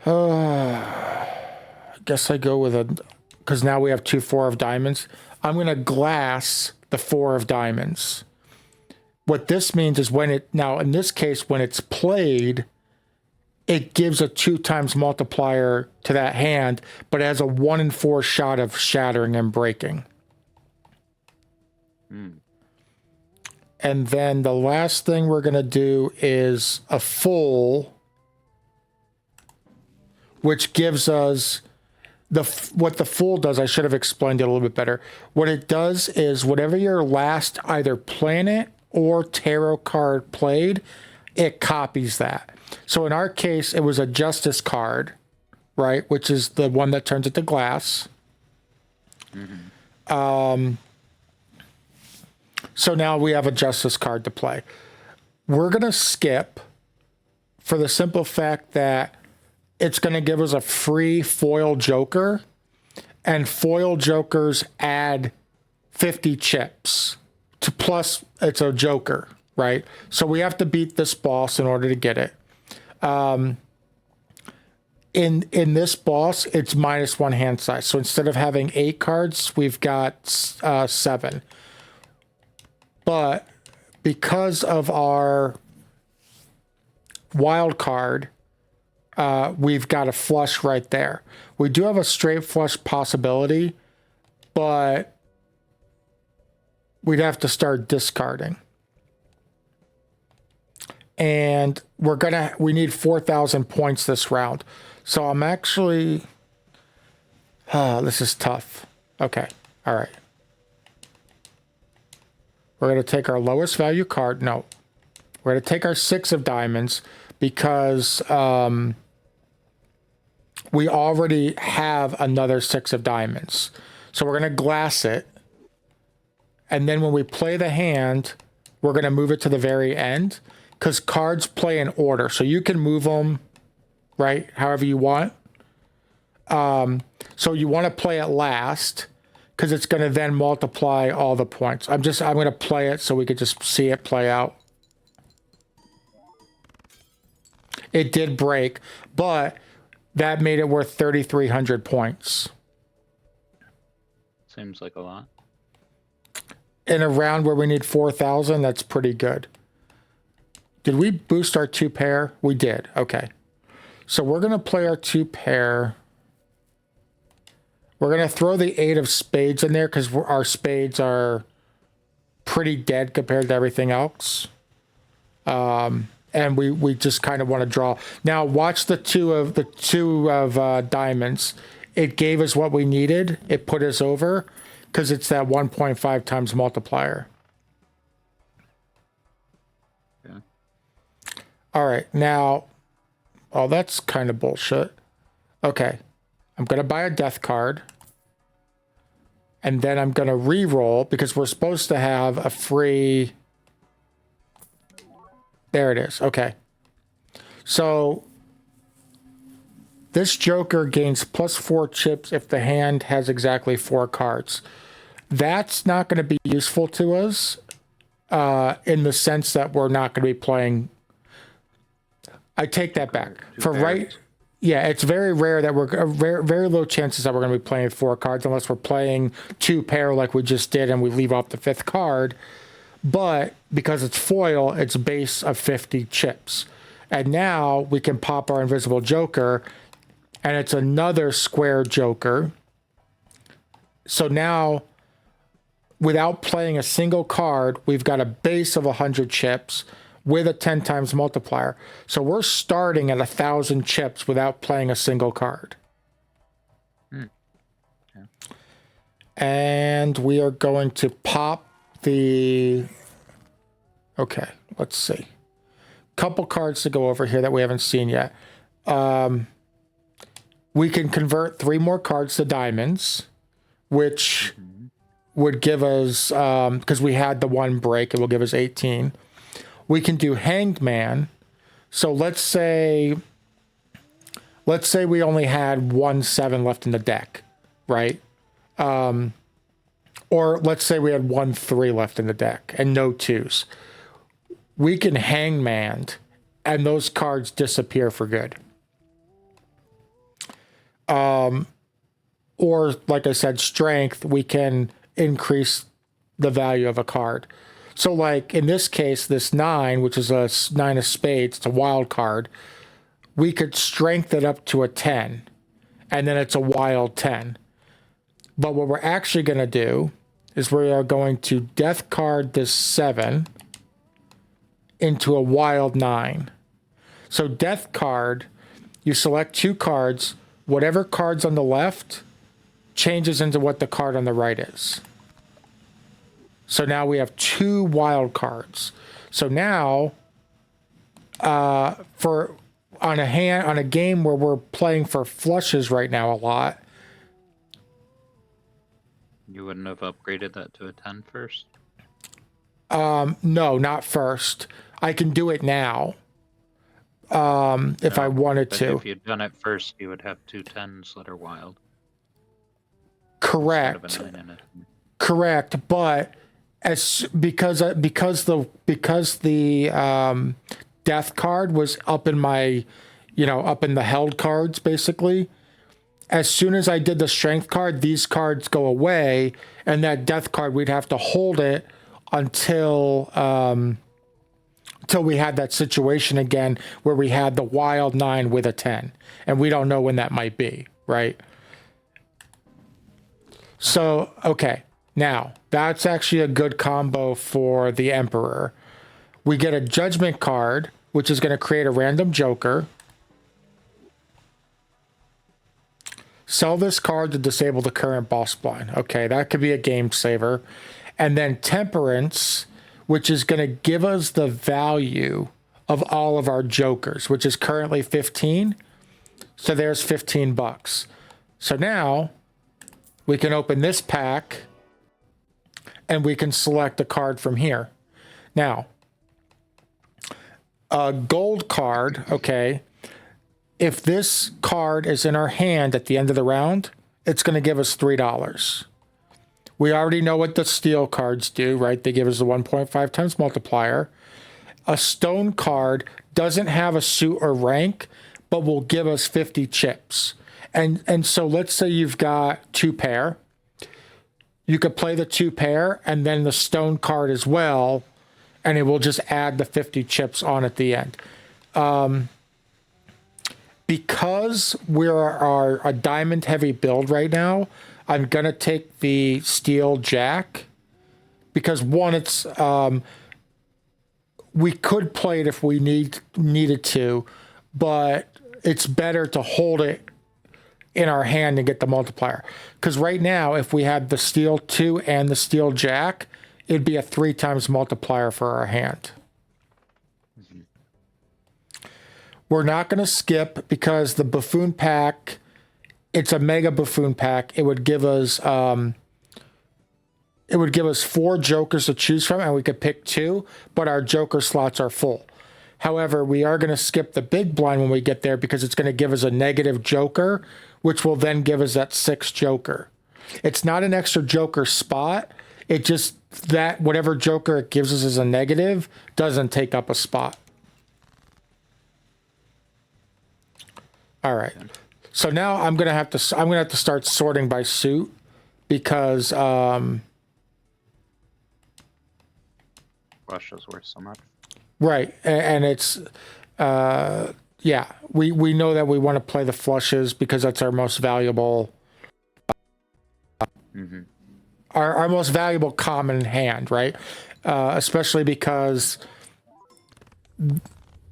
I guess I go with because now we have 2 4 of diamonds. I'm going to glass the 4 of diamonds. What this means is now in this case, when it's played, it gives a 2 times multiplier to that hand, but it has a 1 in 4 shot of shattering and breaking. And then the last thing we're going to do is a full, which gives us what the full does. I should have explained it a little bit better. What it does is whatever your last either planet or tarot card played, it copies that. So in our case, it was a Justice card, right? Which is the one that turns into glass. So now we have a Justice card to play. We're going to skip for the simple fact that it's going to give us a free foil Joker, and foil Jokers add 50 chips to, plus it's a Joker, right? So we have to beat this boss in order to get it. In this boss, it's -1 hand size. So instead of having 8 cards, we've got 7. But because of our wild card, we've got a flush right there. We do have a straight flush possibility, but we'd have to start discarding. And we need 4,000 points this round. So I'm actually, this is tough. Okay. All right. We're going to take our lowest value card. No, we're going to take our 6 of diamonds because we already have another 6 of diamonds. So we're going to glass it. And then when we play the hand, we're going to move it to the very end because cards play in order. So you can move them, right, however you want. So you want to play it last because it's going to then multiply all the points. I'm going to play it so we could just see it play out. It did break, but that made it worth 3,300 points. Seems like a lot. In a round where we need 4,000, that's pretty good. Did we boost our 2 pair? We did. Okay. So we're going to play our 2 pair. We're going to throw the 8 of spades in there because our spades are pretty dead compared to everything else. And we just kind of want to draw. Now watch the 2 of diamonds. It gave us what we needed. It put us over because it's that 1.5 times multiplier. Yeah. All right. Now, oh, that's kind of bullshit. Okay. I'm going to buy a death card. And then I'm going to re-roll because we're supposed to have a free... There it is. Okay. So this Joker gains +4 chips if the hand has exactly 4 cards. That's not going to be useful to us in the sense that we're not going to be playing... I take that back. For right... Yeah, it's very rare that very low chances that we're going to be playing 4 cards unless we're playing 2 pair like we just did and we leave off the 5th card. But because it's foil, it's base of 50 chips. And now we can pop our invisible Joker and it's another square Joker. So now, without playing a single card, we've got a base of 100 chips with a 10 times multiplier. So we're starting at 1,000 chips without playing a single card. Yeah. And we are going to pop the... Okay, let's see. Couple cards to go over here that we haven't seen yet. We can convert 3 more cards to diamonds, which would give us, because we had the 1 break, it will give us 18. We can do Hanged Man. So let's say we only had 1 7 left in the deck, right? Or let's say we had 1 3 left in the deck and no 2s. We can Hangman and those cards disappear for good. Or like I said, strength, we can increase the value of a card. So like in this case, this 9, which is a 9 of spades, it's a wild card. We could strength it up to a 10 and then it's a wild 10. But what we're actually going to do is we are going to death card this 7 into a wild 9. So death card, you select 2 cards, whatever card's on the left changes into what the card on the right is. So now we have 2 wild cards. So now, on a game where we're playing for flushes right now a lot. You wouldn't have upgraded that to a 10 first? No, not first. I can do it now. If I wanted to. If you'd done it first, you would have 2 10s that are wild. Correct. Correct, but because the death card was up in my, up in the held cards basically. As soon as I did the strength card, these cards go away, and that death card, we'd have to hold it until we had that situation again where we had the wild 9 with a 10, and we don't know when that might be, right? So, okay, now that's actually a good combo for the Emperor. We get a judgment card, which is going to create a random joker. Sell this card to disable the current boss blind. Okay, that could be a game saver. And then Temperance, which is going to give us the value of all of our jokers, which is currently 15. So there's $15. So now we can open this pack and we can select a card from here. Now, a gold card, okay. If this card is in our hand at the end of the round, it's going to give us $3. We already know what the steel cards do, right? They give us the 1.5 times multiplier. A stone card doesn't have a suit or rank, but will give us 50 chips. And so let's say you've got 2 pair. You could play the 2 pair and then the stone card as well, and it will just add the 50 chips on at the end. Because we're a diamond heavy build right now, I'm going to take the steel jack because one, it's, we could play it if we needed to, but it's better to hold it in our hand and get the multiplier. Because right now, if we had the steel 2 and the steel jack, it'd be a 3 times multiplier for our hand. We're not going to skip because the buffoon pack, it's a mega buffoon pack. It would give us 4 jokers to choose from, and we could pick 2, but our joker slots are full. However, we are going to skip the big blind when we get there because it's going to give us a negative joker, which will then give us that 6 joker. It's not an extra joker spot. It just, that whatever joker it gives us as a negative doesn't take up a spot. All right. So now I'm gonna have to start sorting by suit because Flush is worth so much. Right, and it's yeah, we know that we want to play the flushes because that's our most valuable our most valuable common hand, right? Especially because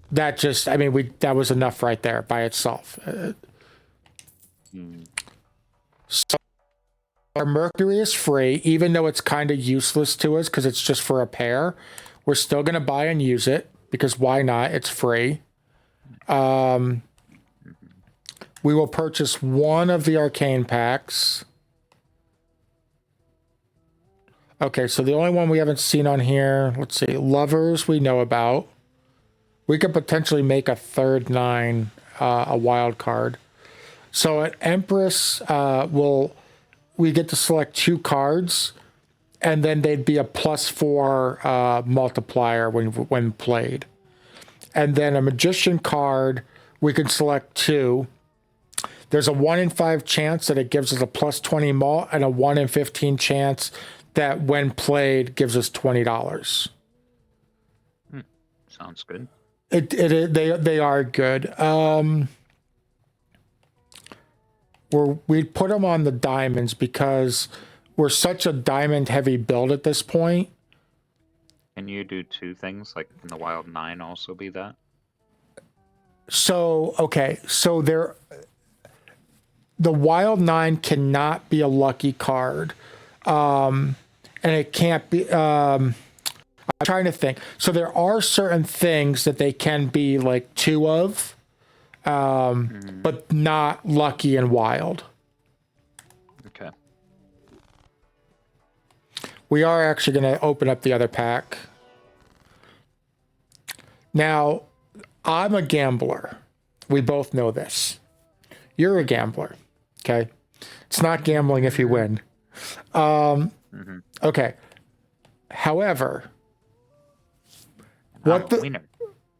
that just, I mean, that was enough right there by itself. So our Mercury is free, even though it's kind of useless to us because it's just for a pair. We're still going to buy and use it because why not? It's free. We will purchase one of the arcane packs. Okay, so the only one we haven't seen on here, let's see, Lovers we know about. We could potentially make a third 9 a wild card. So at Empress, we get to select 2 cards, and then they'd be a +4 multiplier when played. And then a Magician card, we can select 2. There's a 1 in 5 chance that it gives us a +20 mult, and a 1 in 15 chance that when played gives us $20. Sounds good. They are good. We'd put them on the diamonds because we're such a diamond heavy build at this point. Can you do 2 things? Like, can the wild 9 also be that? So, okay. So the wild 9 cannot be a lucky card. And it can't be, I'm trying to think. So there are certain things that they can be like 2 of, but not lucky and wild. Okay. We are actually going to open up the other pack. Now, I'm a gambler. We both know this. You're a gambler. Okay. It's not gambling if you win. Okay. However, Wiener.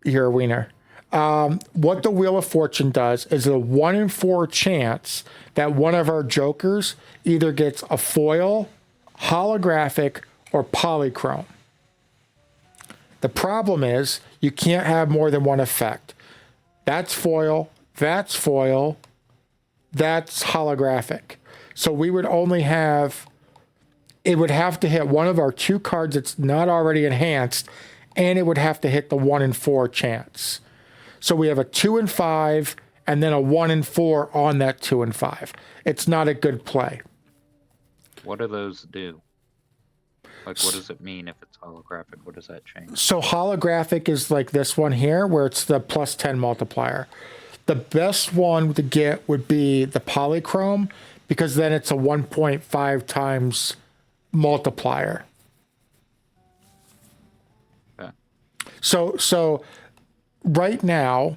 you're a wiener. What the Wheel of Fortune does is a 1 in 4 chance that one of our jokers either gets a foil, holographic, or polychrome. The problem is you can't have more than one effect. That's foil, that's holographic. So we would only have, it would have to hit one of our 2 cards that's not already enhanced, and it would have to hit the 1 in 4 chance. So we have a 2 in 5 and then a 1 in 4 on that 2 in 5. It's not a good play. What do those do? Like, what does it mean if it's holographic? What does that change? So holographic is like this one here, where it's the plus 10 multiplier. The best one to get would be the polychrome, because then it's a 1.5 times multiplier. Okay. So right now,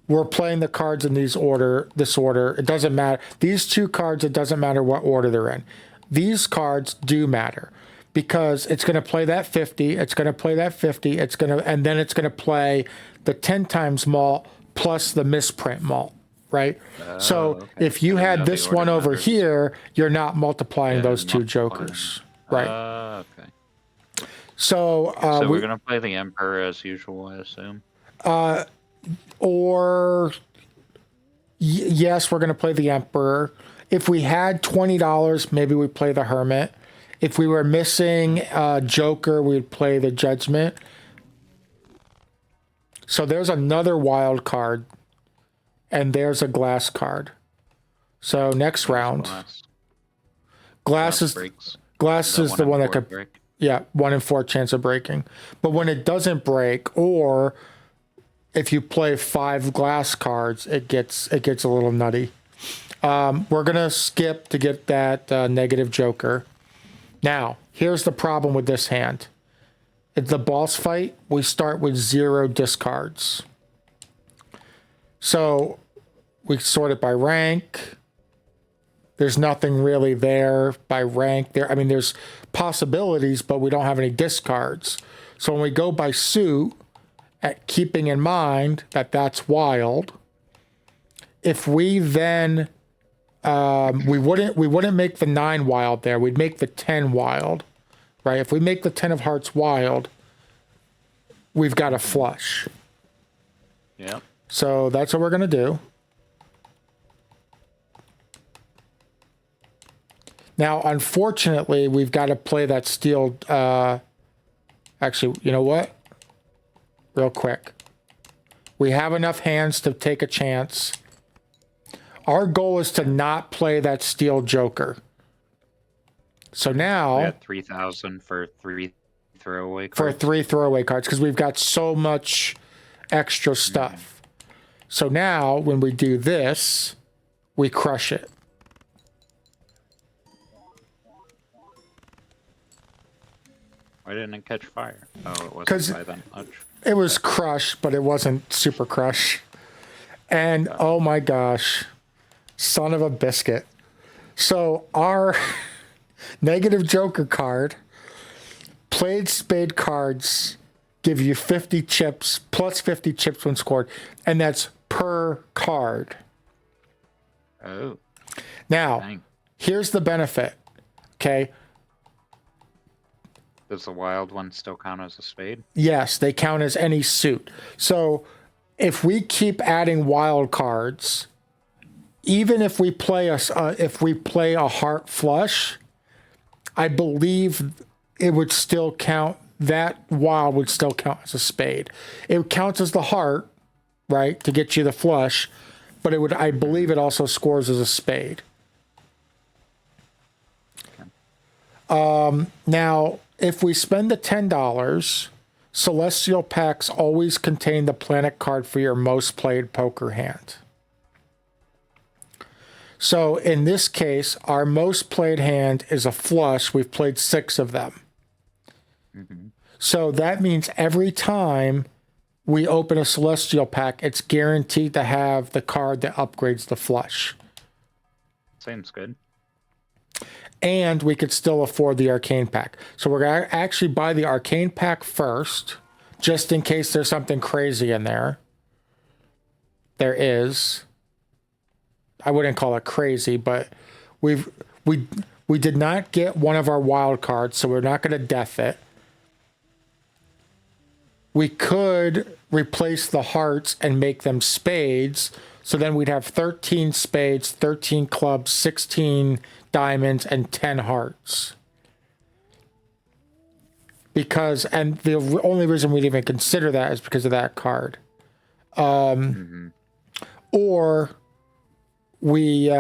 we're playing the cards in this order. It doesn't matter. These 2 cards, it doesn't matter what order they're in. These cards do matter, because it's going to play that 50, it's going to play that 50, and then it's going to play the 10 times malt plus the misprint malt, right? So okay. if you had this one over matters. here, you're not multiplying those 2 jokers, right? Okay. So we're going to play the Emperor as usual, I assume? Yes, we're going to play the Emperor. If we had $20, maybe we'd play the Hermit. If we were missing Joker, we'd play the Judgment. So there's another wild card, and there's a glass card. So next round, glass is the one that could break. Yeah, 1 in 4 chance of breaking. But when it doesn't break, or if you play 5 glass cards, it gets a little nutty. We're gonna skip to get that negative Joker. Now, here's the problem with this hand. At the boss fight, we start with 0 discards. So we sort it by rank. There's nothing really there by rank. There's possibilities, but we don't have any discards. So when we go by suit, keeping in mind that that's wild, if we then we wouldn't make the 9 wild there. We'd make the 10 wild, right? If we make the 10 of hearts wild, we've got a flush. Yeah. So that's what we're gonna do. Now, unfortunately, we've got to play that steel. Actually, you know what? Real quick. We have enough hands to take a chance. Our goal is to not play that steel Joker. So now... We got 3,000 for 3 throwaway cards. For 3 throwaway cards, because we've got so much extra stuff. So now, when we do this, we crush it. Why didn't it catch fire? Oh, it wasn't by that much. It was crush, but it wasn't super crush. And oh my gosh, son of a biscuit. So our negative Joker card, played spade cards give you 50 chips, plus 50 chips when scored, and that's per card. Oh. Now, Dang. Here's the benefit, okay? Does the wild one still count as a spade? Yes, they count as any suit. So if we keep adding wild cards, even if we play a heart flush, I believe it would still count. That wild would still count as a spade. It counts as the heart, right, to get you the flush, but it would. I believe it also scores as a spade. Okay. Now, if we spend the $10, Celestial packs always contain the planet card for your most played poker hand. So in this case, our most played hand is a flush. We've played 6 of them. Mm-hmm. So that means every time we open a Celestial pack, it's guaranteed to have the card that upgrades the flush. Seems good. And we could still afford the arcane pack. So we're going to actually buy the arcane pack first, just in case there's something crazy in there. There is. I wouldn't call it crazy, but we did not get one of our wild cards, so we're not going to death it. We could replace the hearts and make them spades, so then we'd have 13 spades, 13 clubs, 16 diamonds, and 10 hearts. Because, and the only reason we'd even consider that is because of that card. Or we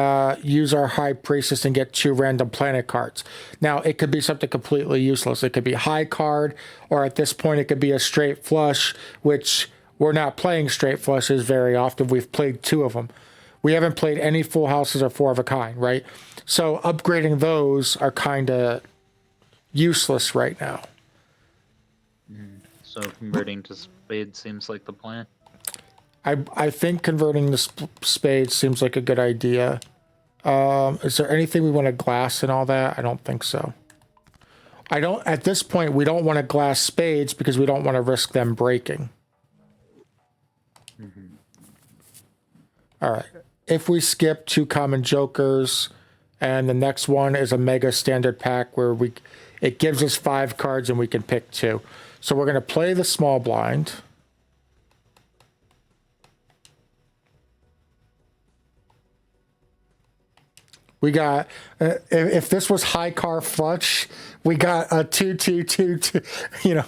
use our High Priestess and get 2 random planet cards. Now, it could be something completely useless. It could be high card, or at this point, it could be a straight flush, which we're not playing straight flushes very often. We've played 2 of them. We haven't played any full houses or 4 of a kind, right? So upgrading those are kind of useless right now. So converting to spade seems like the plan. I think converting the spade seems like a good idea. Is there anything we want to glass and all that? I don't think so. At this point, we don't want to glass spades because we don't want to risk them breaking. All right. If we skip 2 common jokers, and the next one is a mega standard pack where it gives us 5 cards and we can pick 2. So we're going to play the small blind. We got, if this was high car flush, we got a 2-2-2-2. You know,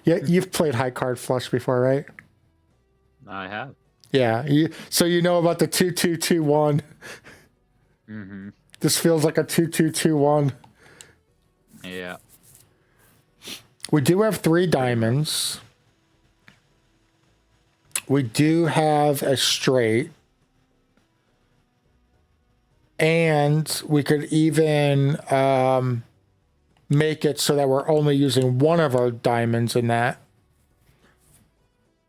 you've played high card flush before, right? I have. Yeah. So you know about the 2-2-2-1. This feels like a 2-2-2-1. Yeah. We do have 3 diamonds. We do have a straight. And we could even make it so that we're only using one of our diamonds in that.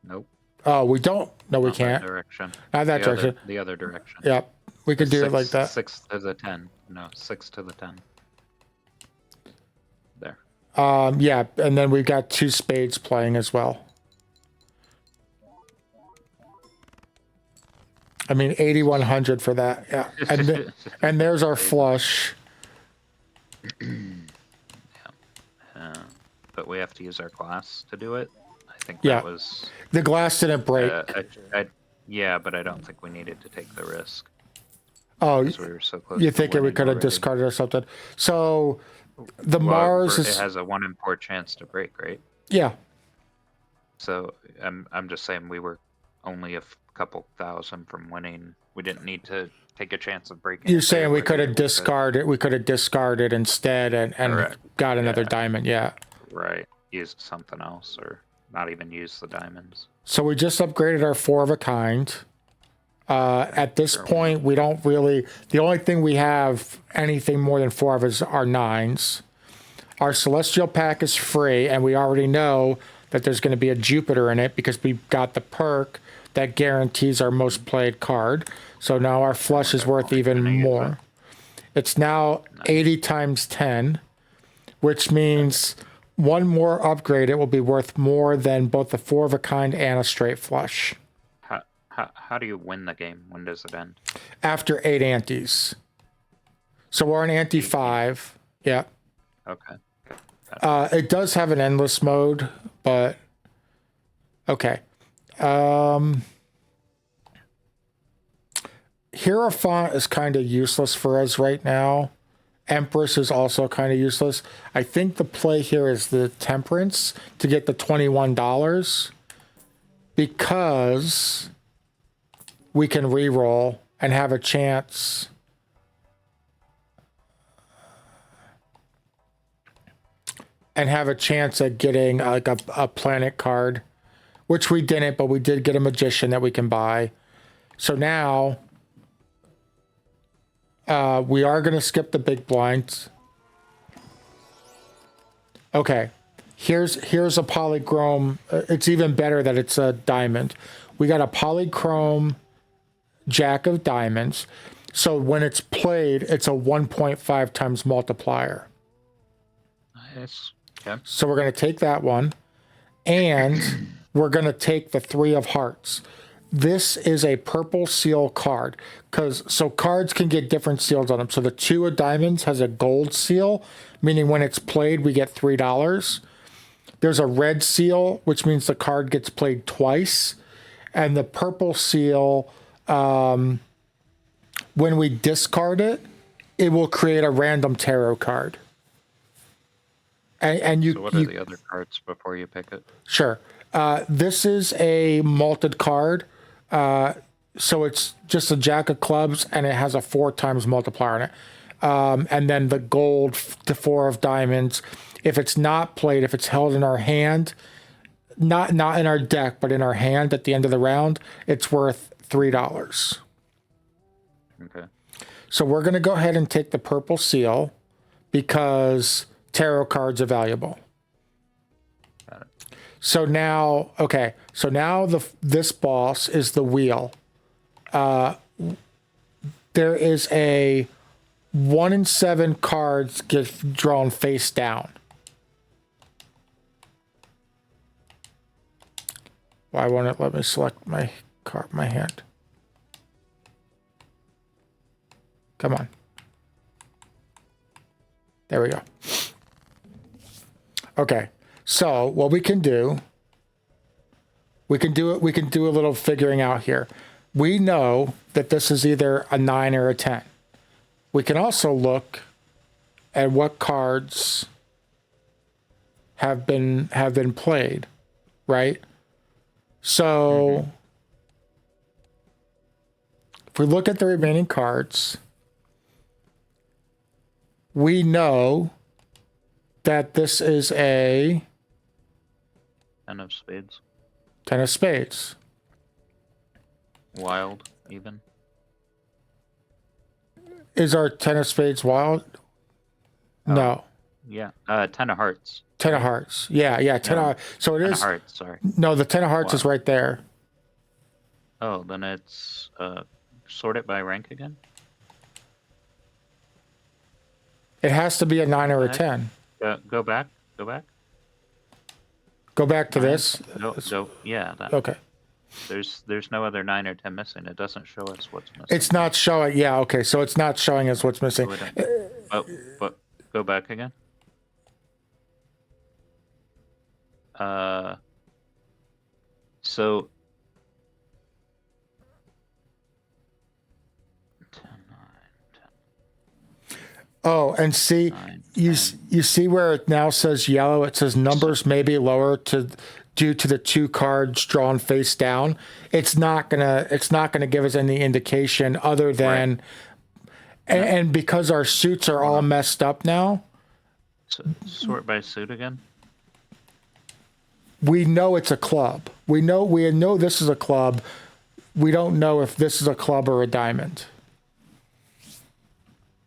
Nope. Oh, we don't. No, we Not can't. that direction. Not that direction. The other direction. Yep. We could do it like that. 6 to the 10. No, 6 to the 10. There. Yeah, and then we've got 2 spades playing as well. I mean, 8,100 for that. Yeah, and there's our flush. But we have to use our glass to do it. I think Yeah. that was. The glass didn't break. Yeah, but I don't think we needed to take the risk. Oh, We were so close. you to think we winning could have already. discarded or something? So the Well, Mars it is has a 1 in 4 chance to break, right? yeah. So I'm just saying we were only a couple thousand from winning. We didn't need to take a chance of breaking. You're it saying there, we but could have we discarded. We could have discarded instead and Correct. got another Yeah. diamond. Yeah. Right. Use something else or not even use the diamonds. So we just upgraded our 4 of a kind. At this point, we don't really. The only thing we have anything more than 4 of is our 9s. Our celestial pack is free, and we already know that there's going to be a Jupiter in it because we got the perk that guarantees our most played card. So now our flush is worth even more. It's now 80 times 10, which means one more upgrade, it will be worth more than both the 4 of a kind and a straight flush. How do you win the game? When does it end? After 8 antes. So we're on ante 5. Yeah. Okay. It does have an endless mode, but okay. Hierophant is kind of useless for us right now. Empress is also kind of useless. I think the play here is the Temperance to get the $21 because we can reroll and have a chance. And have a chance at getting like a planet card, which we didn't, but we did get a magician that we can buy. So now we are going to skip the big blinds. Okay, here's a polychrome. It's even better that it's a diamond. We got a polychrome Jack of Diamonds. So when it's played, it's a 1.5 times multiplier. Nice. Okay. So we're going to take that one, and we're going to take the 3 of hearts. This is a purple seal card, so cards can get different seals on them. So the 2 of diamonds has a gold seal, meaning when it's played, we get $3. There's a red seal, which means the card gets played twice. And the purple seal, when we discard it, it will create a random tarot card. And you. So what are the other cards before you pick it? Sure. This is a malted card. So it's just a jack of clubs, and it has a 4 times multiplier on it. And then the gold, the 4 of diamonds. If it's not played, if it's held in our hand, not in our deck, but in our hand at the end of the round, it's worth $3. Okay. So we're going to go ahead and take the purple seal because tarot cards are valuable. Got it. So now, okay. So now this boss is the wheel. There is a 1 in 7 cards get drawn face down. Why won't it let me select my card, my hand? Come on. There we go. Okay. So what we can do a little figuring out here. We know that this is either a 9 or a 10. We can also look at what cards have been played, right? So if we look at the remaining cards, we know that this is a 10 of spades. 10 of spades. Wild, even. Is our 10 of spades wild? No. Yeah. 10 of hearts. 10 of hearts. Yeah, 10 of hearts. So it 10 is. of hearts, sorry. No, the 10 of hearts is right there. Oh, then it's sort it by rank again? It has to be a 9 or a 10. Go back. Go back. Go back to this. Yeah. That. Okay. There's no other 9 or 10 missing. It doesn't show us what's missing. It's not showing. Yeah. Okay. So it's not showing us what's missing. But go back again. So 10, 9, 10. Oh, and see, 9, you 10. you see where it now says yellow. It says numbers may be lower due to the 2 cards drawn face down. It's not gonna give us any indication other than, and because our suits are all messed up now. So, sort by suit again. We know it's a club. We know this is a club. We don't know if this is a club or a diamond.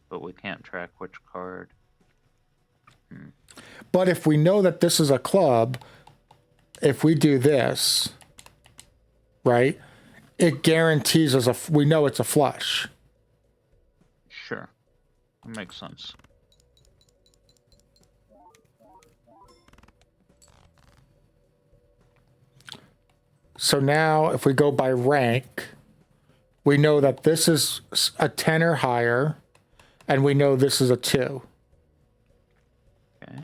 But we can't track which card. But if we know that this is a club, if we do this, right, it guarantees us we know it's a flush. Sure. That makes sense. So now if we go by rank, we know that this is a 10 or higher, and we know this is a 2. Okay.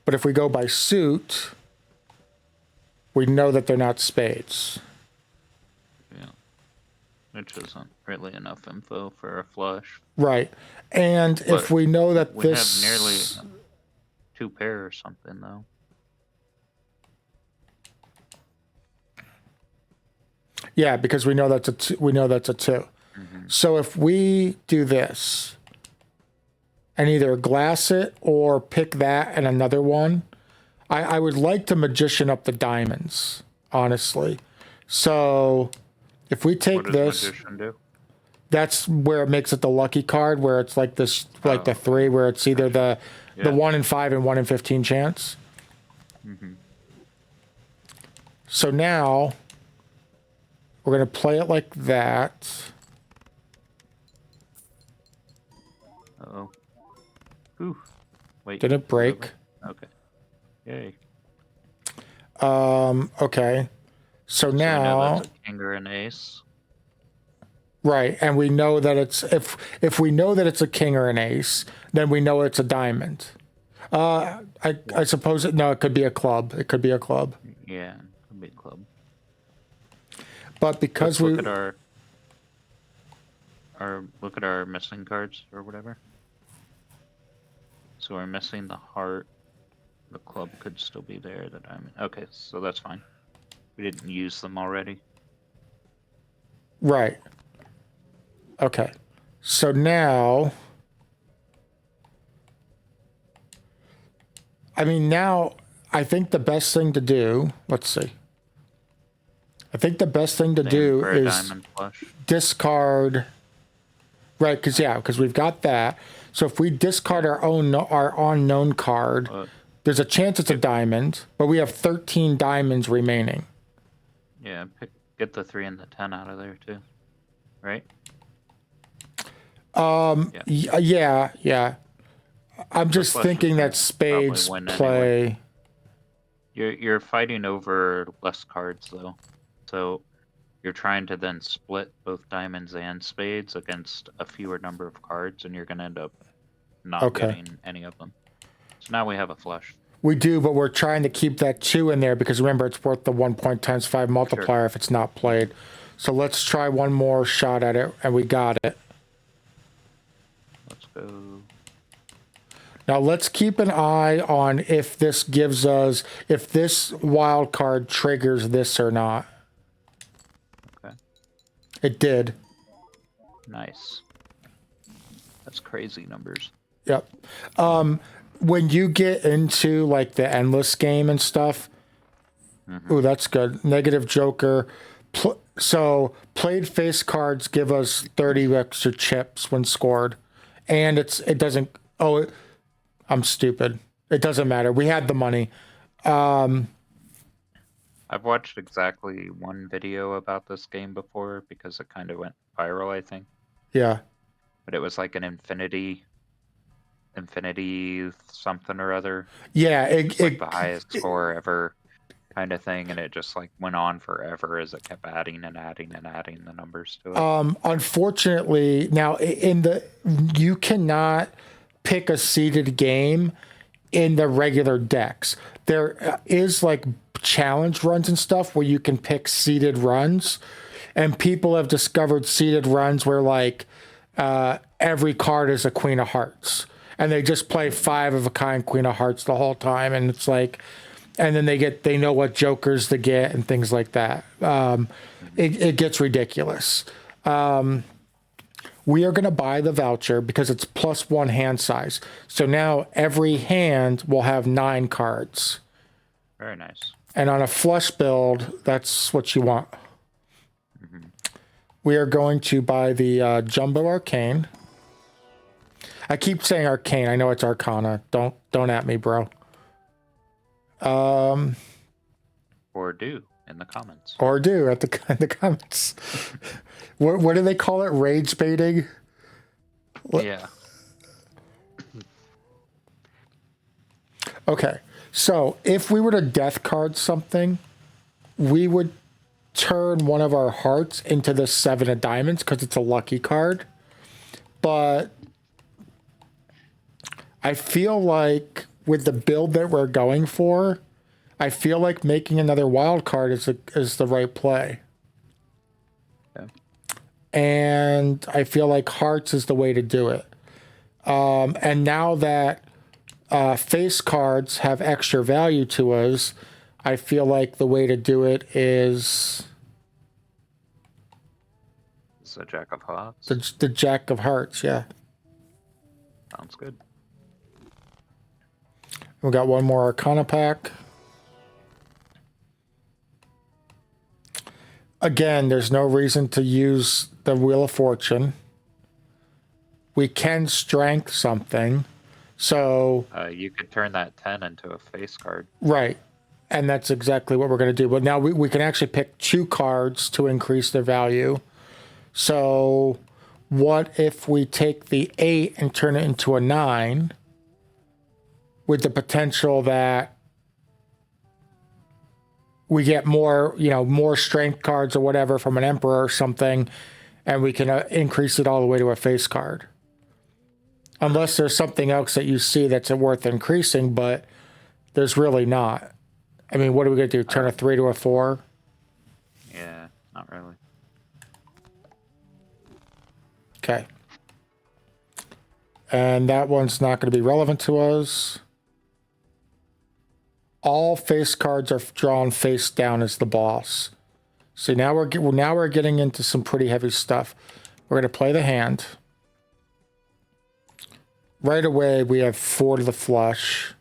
But if we go by suit, we know that they're not spades. Yeah. Which isn't really enough info for a flush. Right. And But if we know that We this... have nearly 2 pair or something, though. Yeah, because we know that's a 2. So if we do this and either glass it or pick that and another one, I would like to magician up the diamonds, honestly. So if we take What does this, magician do? that's where it makes it the lucky card, where it's like this, like the 3, where it's either the 1 in 5 and 1 in 15 chance. So now we're going to play it like that. Uh-oh. Ooh. Wait. Did it break? Okay. Yay. Okay. So we know now, that's a king or an ace. right, and we know that it's if we know that it's a king or an ace, then we know it's a diamond. I suppose it could be a club. It could be a club. Yeah, could be a club. But because Let's look at look at our missing cards or whatever. So we're missing the heart. The club could still be there. The diamond. Okay, so that's fine. We didn't use them already. Right. Okay. So now, I think the best thing to do, let's see. I think the best thing to do is discard, right, because we've got that. So if we discard our unknown card, there's a chance it's a diamond, but we have 13 diamonds remaining. Yeah, get the 3 and the 10 out of there too, right? Yeah. I'm just thinking that spades play. Anyway. You're fighting over less cards though, so you're trying to then split both diamonds and spades against a fewer number of cards, and you're going to end up not getting any of them. So now we have a flush. We do, but we're trying to keep that 2 in there because remember it's worth the 1 point times 5 multiplier if it's not played. So let's try one more shot at it, and we got it. Let's go. Now let's keep an eye on if this wild card triggers this or not. Okay. It did. Nice. That's crazy numbers. Yep. When you get into like the endless game and stuff, ooh, that's good. Negative joker. So played face cards give us 30 extra chips when scored, and it doesn't. I'm stupid. It doesn't matter. We had the money. I've watched exactly one video about this game before because it kind of went viral, I think. Yeah. But it was like an infinity something or other. Yeah, it like the highest score ever kind of thing, and it just like went on forever as it kept adding and adding and adding the numbers to it. Unfortunately, now you cannot pick a seeded game in the regular decks. There is like challenge runs and stuff where you can pick seeded runs, and people have discovered seeded runs where like every card is a Queen of Hearts, and they just play 5 of a kind Queen of Hearts the whole time, and it's like, and then they know what jokers to get and things like that. It gets ridiculous. We are going to buy the voucher because it's +1 hand size. So now every hand will have 9 cards. Very nice. And on a flush build, that's what you want. Mm-hmm. We are going to buy the Jumbo Arcane. I keep saying Arcane. I know it's Arcana. Don't at me, bro. Or do in the comments. Or do in the comments. What do they call it? Rage baiting? Yeah. Okay. So if we were to death card something, we would turn one of our hearts into the 7 of diamonds because it's a lucky card. But I feel like with the build that we're going for, I feel like making another wild card is the right play. Okay. And I feel like hearts is the way to do it. And now that face cards have extra value to us, I feel like the way to do it is the Jack of Hearts. The Jack of Hearts, yeah. Sounds good. We got one more Arcana pack. Again, there's no reason to use the Wheel of Fortune. We can strength something. So you could turn that 10 into a face card. Right. And that's exactly what we're going to do. But now we can actually pick 2 cards to increase their value. So what if we take the 8 and turn it into a 9 with the potential that we get more, more strength cards or whatever from an emperor or something, and we can increase it all the way to a face card. Unless there's something else that you see that's worth increasing, but there's really not. I mean, what are we going to do? Turn a 3 to a 4? Yeah, not really. Okay. And that one's not going to be relevant to us. All face cards are drawn face down as the boss. So now we're getting into some pretty heavy stuff. We're going to play the hand. Right away, we have 4 to the flush.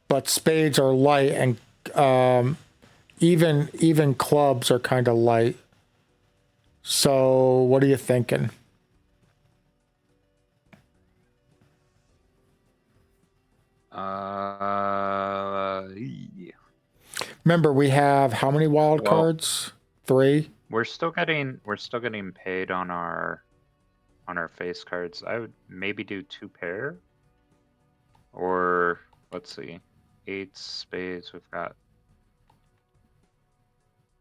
But spades are light, and even clubs are kind of light. So what are you thinking? Yeah. Remember, we have how many wild cards? 3. We're still getting paid on our face cards. I would maybe do 2 pair, or let's see, 8 spades. We've got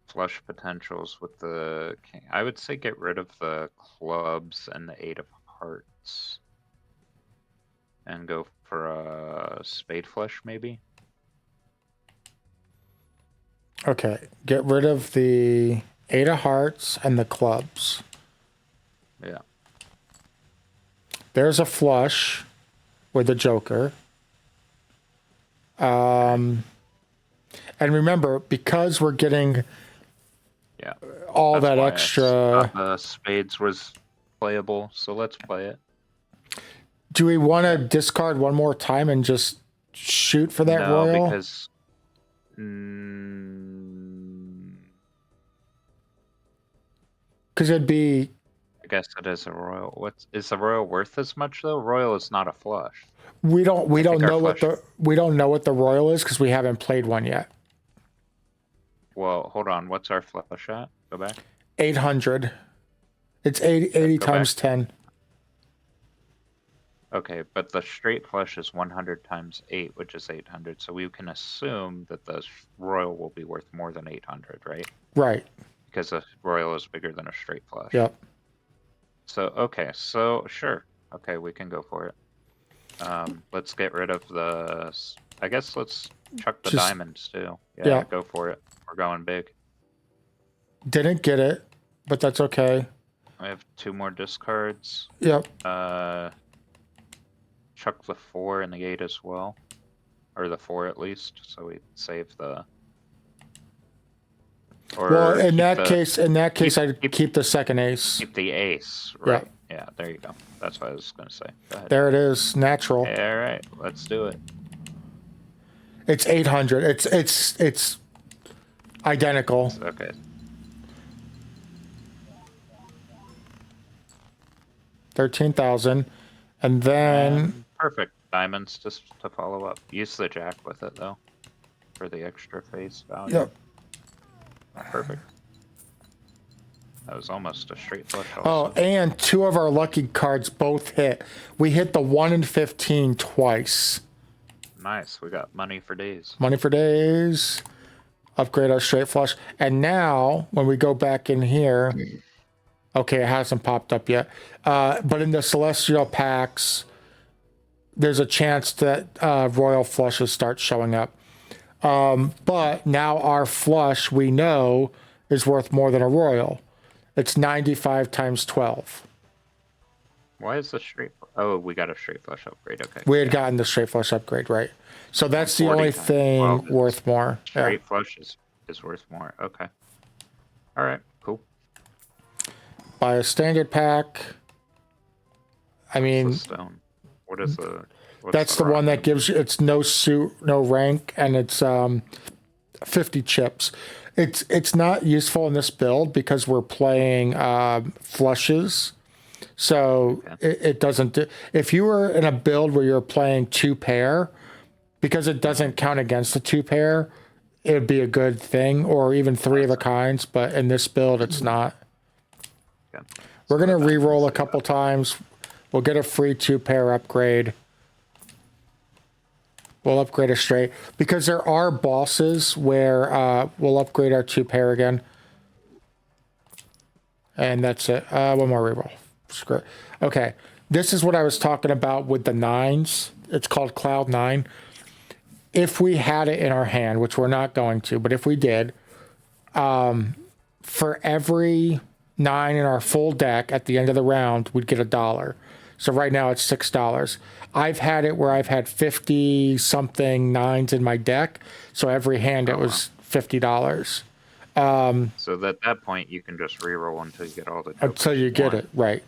flush potentials with the king. I would say get rid of the clubs and the 8 of hearts, and go for a spade flush maybe. Okay, get rid of the 8 of hearts and the clubs. Yeah. There's a flush with the joker. And remember, because we're getting all That's that why extra... spades was playable, so let's play it. Do we want to discard one more time and just shoot for that royal? Because... Because it'd be... I guess it is a royal. Is the royal worth as much though? Royal is not a flush. We don't know what the royal is because we haven't played one yet. Well, hold on. What's our flush at? Go back. 800. It's 80 times 10. Okay, but the straight flush is 100 times 8, which is 800. So we can assume that the royal will be worth more than 800, right? Right. Because a royal is bigger than a straight flush. Yep. So, okay, so sure. Okay, we can go for it. Let's get rid of the... I guess let's chuck the diamonds too. Yeah, go for it. We're going big. Didn't get it, but that's okay. I have 2 more discards. Yep. Chuck the 4 and the 8 as well. Or the 4 at least, so we save the... Well, in that case, I'd keep the second ace. Keep the ace, right? Yeah, there you go. That's what I was going to say. Go ahead. There it is, natural. All right, let's do it. It's 800. It's identical. Okay. $13,000, and then perfect diamonds just to follow up. Use the jack with it though, for the extra face value. Yep. Perfect. That was almost a straight flush. Also. Oh, and 2 of our lucky cards both hit. We hit the 1 in 15 twice. Nice. We got money for days. Money for days. Upgrade our straight flush. And now, when we go back in here, okay, it hasn't popped up yet. But in the celestial packs, there's a chance that royal flushes start showing up. But now our flush, we know, is worth more than a royal. It's 95 times 12. Why is the straight... Oh, we got a straight flush upgrade. Okay. We had gotten the straight flush upgrade, right? So that's the only thing worth more. Straight flush is worth more. Okay. All right. Cool. Buy a standard pack. I mean... What's the stone? What is the... That's the one that gives you, it's no suit, no rank, and it's 50 chips. It's not useful in this build because we're playing flushes. So it doesn't do, if you were in a build where you're playing 2 pair, because it doesn't count against the 2 pair, it would be a good thing, or even 3 of a kinds, but in this build it's not. Okay. We're So going to that re-roll a one's couple times. We'll get a free 2-pair upgrade. We'll upgrade a straight. Because there are bosses where we'll upgrade our 2-pair again. And that's it. One more reroll. Screw it. Okay. This is what I was talking about with the 9s. It's called Cloud 9. If we had it in our hand, which we're not going to, but if we did, for every 9 in our full deck at the end of the round, we'd get $1. So right now it's $6. I've had it where I've had 50 something 9s in my deck. So every hand it was $50. So at that point you can just reroll until you get all the jokers Until you get it, right.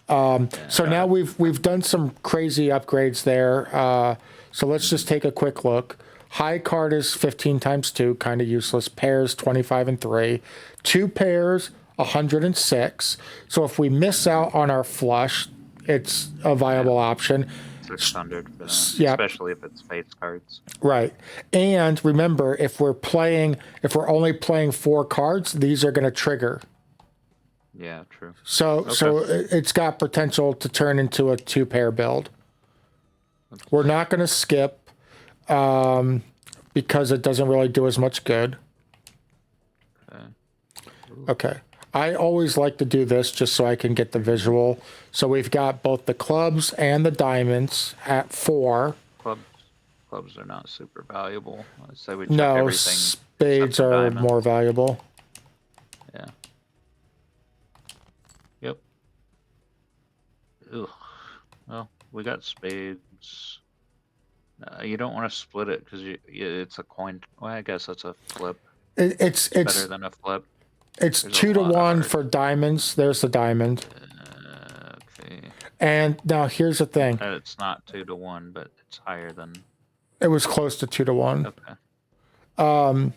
So now we've done some crazy upgrades there. So let's just take a quick look. High card is 15 times 2, kind of useless. Pairs 25 and 3. 2 pairs 106. So if we miss out on our flush, it's a viable option. 600 for that, Yep. especially if it's face cards. Right. And remember, if we're only playing 4 cards, these are going to trigger. Yeah, true. So it's got potential to turn into a 2-pair build. We're not going to skip because it doesn't really do as much good. Okay. I always like to do this just so I can get the visual. So we've got both the clubs and the diamonds at 4. Clubs are not super valuable. I'd say we check No, everything. spades are diamond. more valuable. Yeah. Yep. Ugh. Well, we got spades. You don't want to split it because it's a coin. Well, I guess that's a flip. It's Better than a flip. It's There's 2 to 1 art. for diamonds. There's the diamond. Okay. And now here's the thing. It's not 2 to 1, but it's higher than. It was close to 2 to 1. Okay.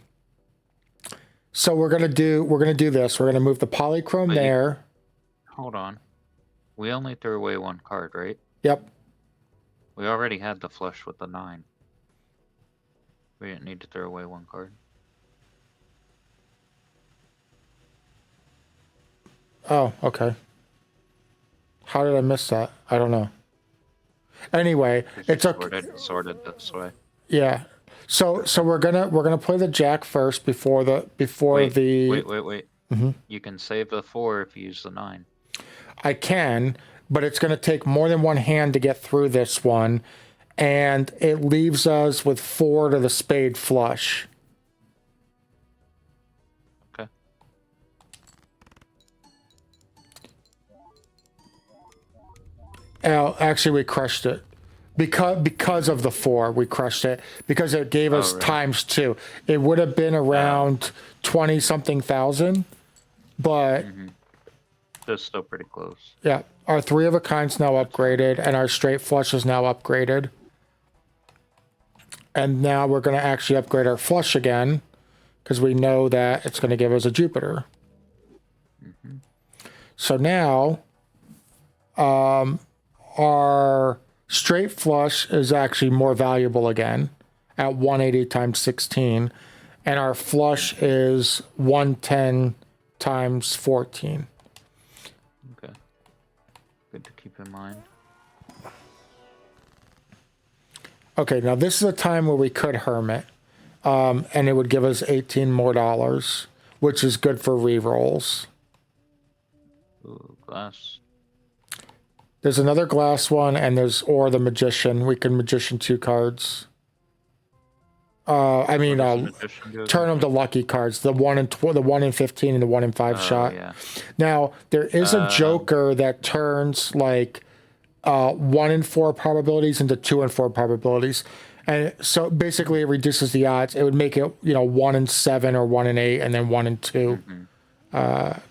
So we're gonna do this. We're gonna move the polychrome there. Hold on. We only threw away 1 card, right? Yep. We already had the flush with the 9. We didn't need to throw away 1 card. Oh, okay. How did I miss that? I don't know. Anyway, it's sorted this way. Yeah. So we're gonna play the jack first before the Wait. Mm-hmm. You can save the 4 if you use the 9. I can, but it's gonna take more than one hand to get through this one, and it leaves us with 4 to the spade flush. Okay. Actually, we crushed it. Because of the 4, we crushed it because it gave us times 2. It would have been around 20 something thousand, but That's still pretty close. yeah, our 3 of a kind's now upgraded, and our straight flush is now upgraded. And now we're going to actually upgrade our flush again because we know that it's going to give us a Jupiter. So now, our straight flush is actually more valuable again at 180 times 16, and our flush is 110 times 14. Okay. Good to keep in mind. Okay, now this is a time where we could hermit, and it would give us $18 more, which is good for rerolls. Ooh, glass. There's another glass one, and or the magician. We can magician 2 cards. Turn them to lucky cards. The 1 in 15 and the 1 in 5 shot. Yeah. Now there is a joker that turns like 1 in 4 probabilities into 2 in 4 probabilities, and so basically it reduces the odds. It would make it 1 in 7 or 1 in 8, and then 1 in 2,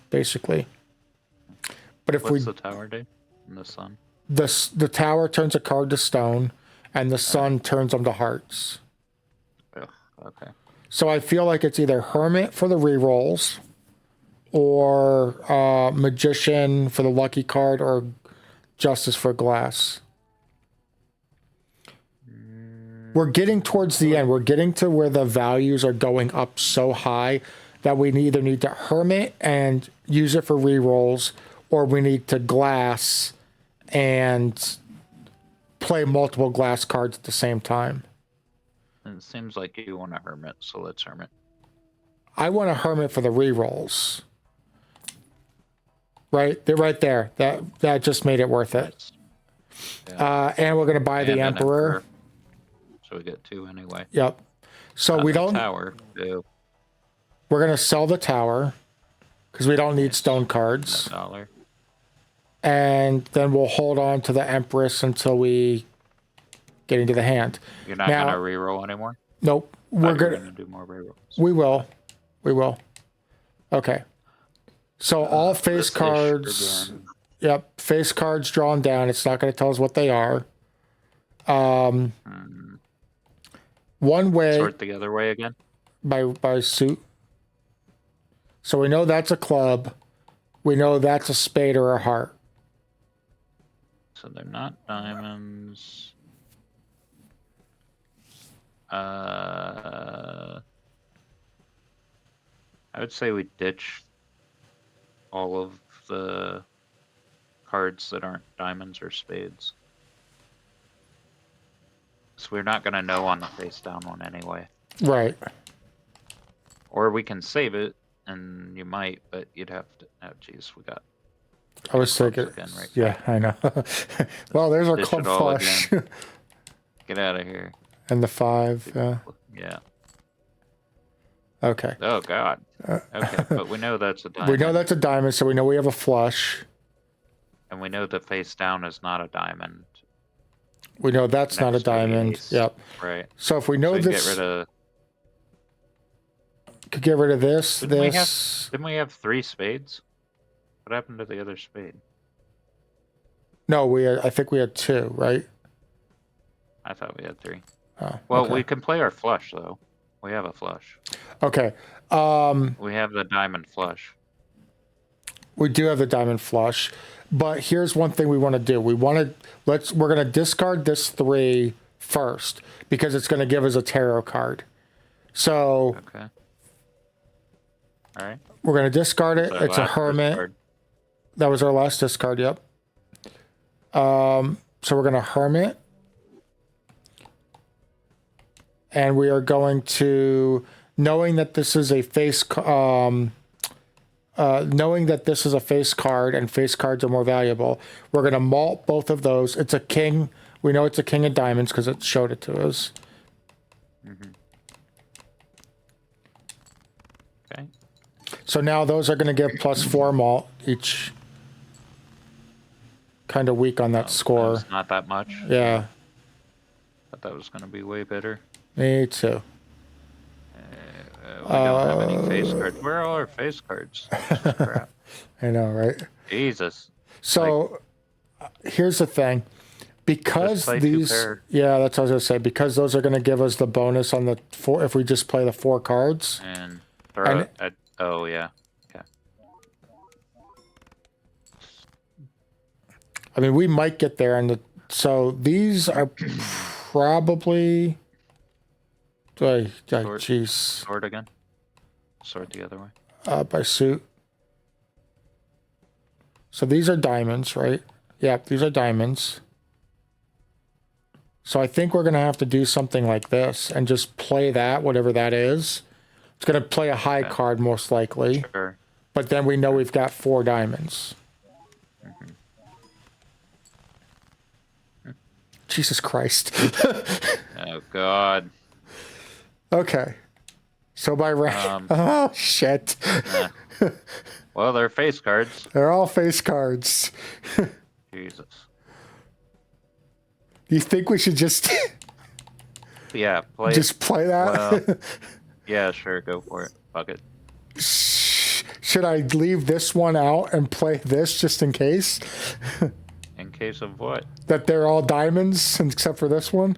basically. But if What's the tower do? And the sun. The tower turns a card to stone, and the sun turns them to hearts. Ugh, okay. So I feel like it's either hermit for the rerolls, or magician for the lucky card, or justice for glass. We're getting towards the end. We're getting to where the values are going up so high that we either need to hermit and use it for rerolls, or we need to glass and play multiple glass cards at the same time. And it seems like you want a hermit, so let's hermit. I want a hermit for the rerolls. Right? They're right there. That just made it worth it. Yeah. And we're going to buy the And an Emperor. So we get 2 anyway. Yep. So we don't... Tower. Ew. We're going to sell the tower because we don't need stone cards. $1. And then we'll hold on to the Empress until we get into the hand. You're not going to reroll anymore? Nope. We're going to do more rerolls. We will. We will. Okay. So all face cards... Yep. Face cards drawn down. It's not going to tell us what they are. One way... Sort the other way again? By suit. So we know that's a club. We know that's a spade or a heart. So they're not diamonds. I would say we ditch all of the cards that aren't diamonds or spades. So we're not going to know on the face down one anyway. Right. Or we can save it, and you might, but you'd have to... Oh, jeez, we got... I was thinking... Again, right? Yeah, I know. Well, there's our Ditch club it all flush. Get out of here. And the 5, yeah. Yeah. Okay. Oh, God. Okay, but we know that's a diamond. We know that's a diamond, so we know we have a flush. And we know the face down is not a diamond. We know that's not a diamond. Yep. Right. So if we know so this... Get rid of... Could get rid of this, didn't this... Didn't we have 3 spades? What happened to the other spade? No, I think we had 2, right? I thought we had 3. Oh, well, okay. we can play our flush, though. We have a flush. Okay. We have the diamond flush. We do have the diamond flush. But here's one thing we want to do. We're going to discard this 3 first because it's going to give us a tarot card. So... Okay. All right. We're going to discard it. It's a hermit. Discard. That was our last discard, yep. So we're going to hermit. And we are going to, knowing that this is a face card and face cards are more valuable, we're going to malt both of those. It's a king. We know it's a king of diamonds because it showed it to us. Mm-hmm. Okay. So now those are going to give +4 malt each. Kind of weak on that score. That's not that much. Yeah. Thought that was going to be way better. Me too. We don't have any face cards. Where are all our face cards? Crap. I know, right? Jesus. So here's the thing. Because these... Yeah, that's what I was going to say. Because those are going to give us the bonus on the 4... If we just play the 4 cards. And throw it. Oh, yeah. Okay. I mean, we might get there. So these are probably... Jeez. Sword again? Sword the other way? By suit. So these are diamonds, right? Yeah, these are diamonds. So I think we're going to have to do something like this and just play that, whatever that is. It's going to play a high card most likely. Sure. But then we know we've got 4 diamonds. Mm-hmm. Jesus Christ. Oh, God. Okay. So by rank... oh, shit. Well, they're face cards. They're all face cards. Jesus. You think we should just... Yeah, play... Just play that? Well, yeah, sure, go for it. Fuck it. Should I leave this one out and play this just in case? In case of what? That they're all diamonds except for this one?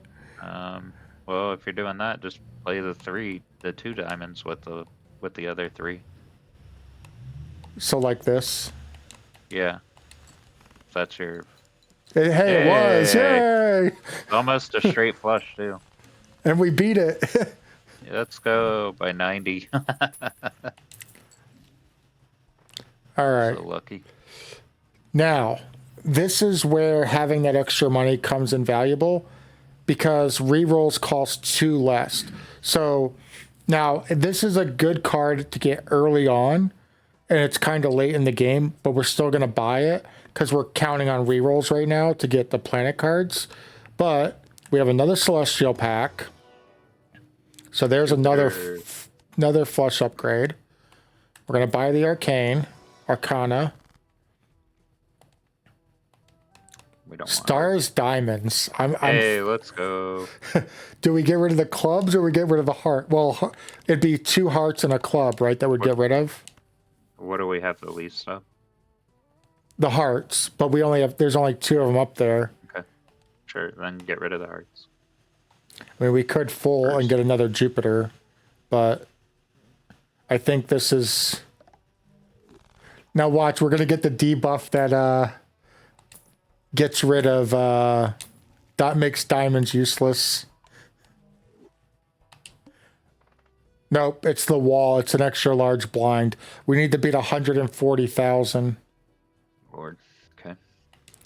Well, if you're doing that, just play the 2 diamonds with the other 3. So like this? Yeah. That's your... Hey, it was! Yay! Almost a straight flush, too. And we beat it. Yeah, let's go by 90. All right. So lucky. Now, this is where having that extra money comes invaluable because rerolls cost 2 less. So now this is a good card to get early on, and it's kind of late in the game, but we're still going to buy it because we're counting on rerolls right now to get the planet cards. But we have another celestial pack. So there's another flush upgrade. We're going to buy the arcana. We don't Stars, diamonds. Hey, let's go. Do we get rid of the clubs or we get rid of the heart? Well, it'd be 2 hearts and a club, right? That would get rid of. What do we have the least of? The hearts, but there's only 2 of them up there. Okay. Sure, then get rid of the hearts. I mean, we could full and get another Jupiter, but I think this is... Now watch, we're going to get the debuff that gets rid of... that makes diamonds useless. Nope, it's the wall. It's an extra large blind. We need to beat 140,000. Lord. Okay.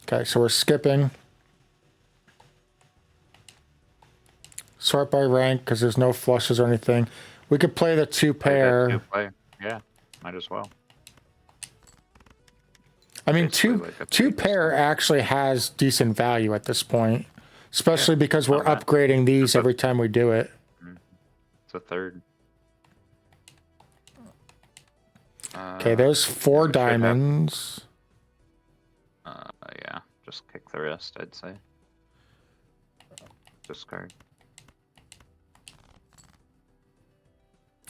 Okay, so we're skipping. Sort by rank because there's no flushes or anything. We could play the 2 pair. Yeah, might as well. I mean, two pair actually has decent value at this point, especially because we're upgrading these every time we do it. It's a third. Okay, there's 4 diamonds. Yeah, just kick the rest, I'd say. Discard.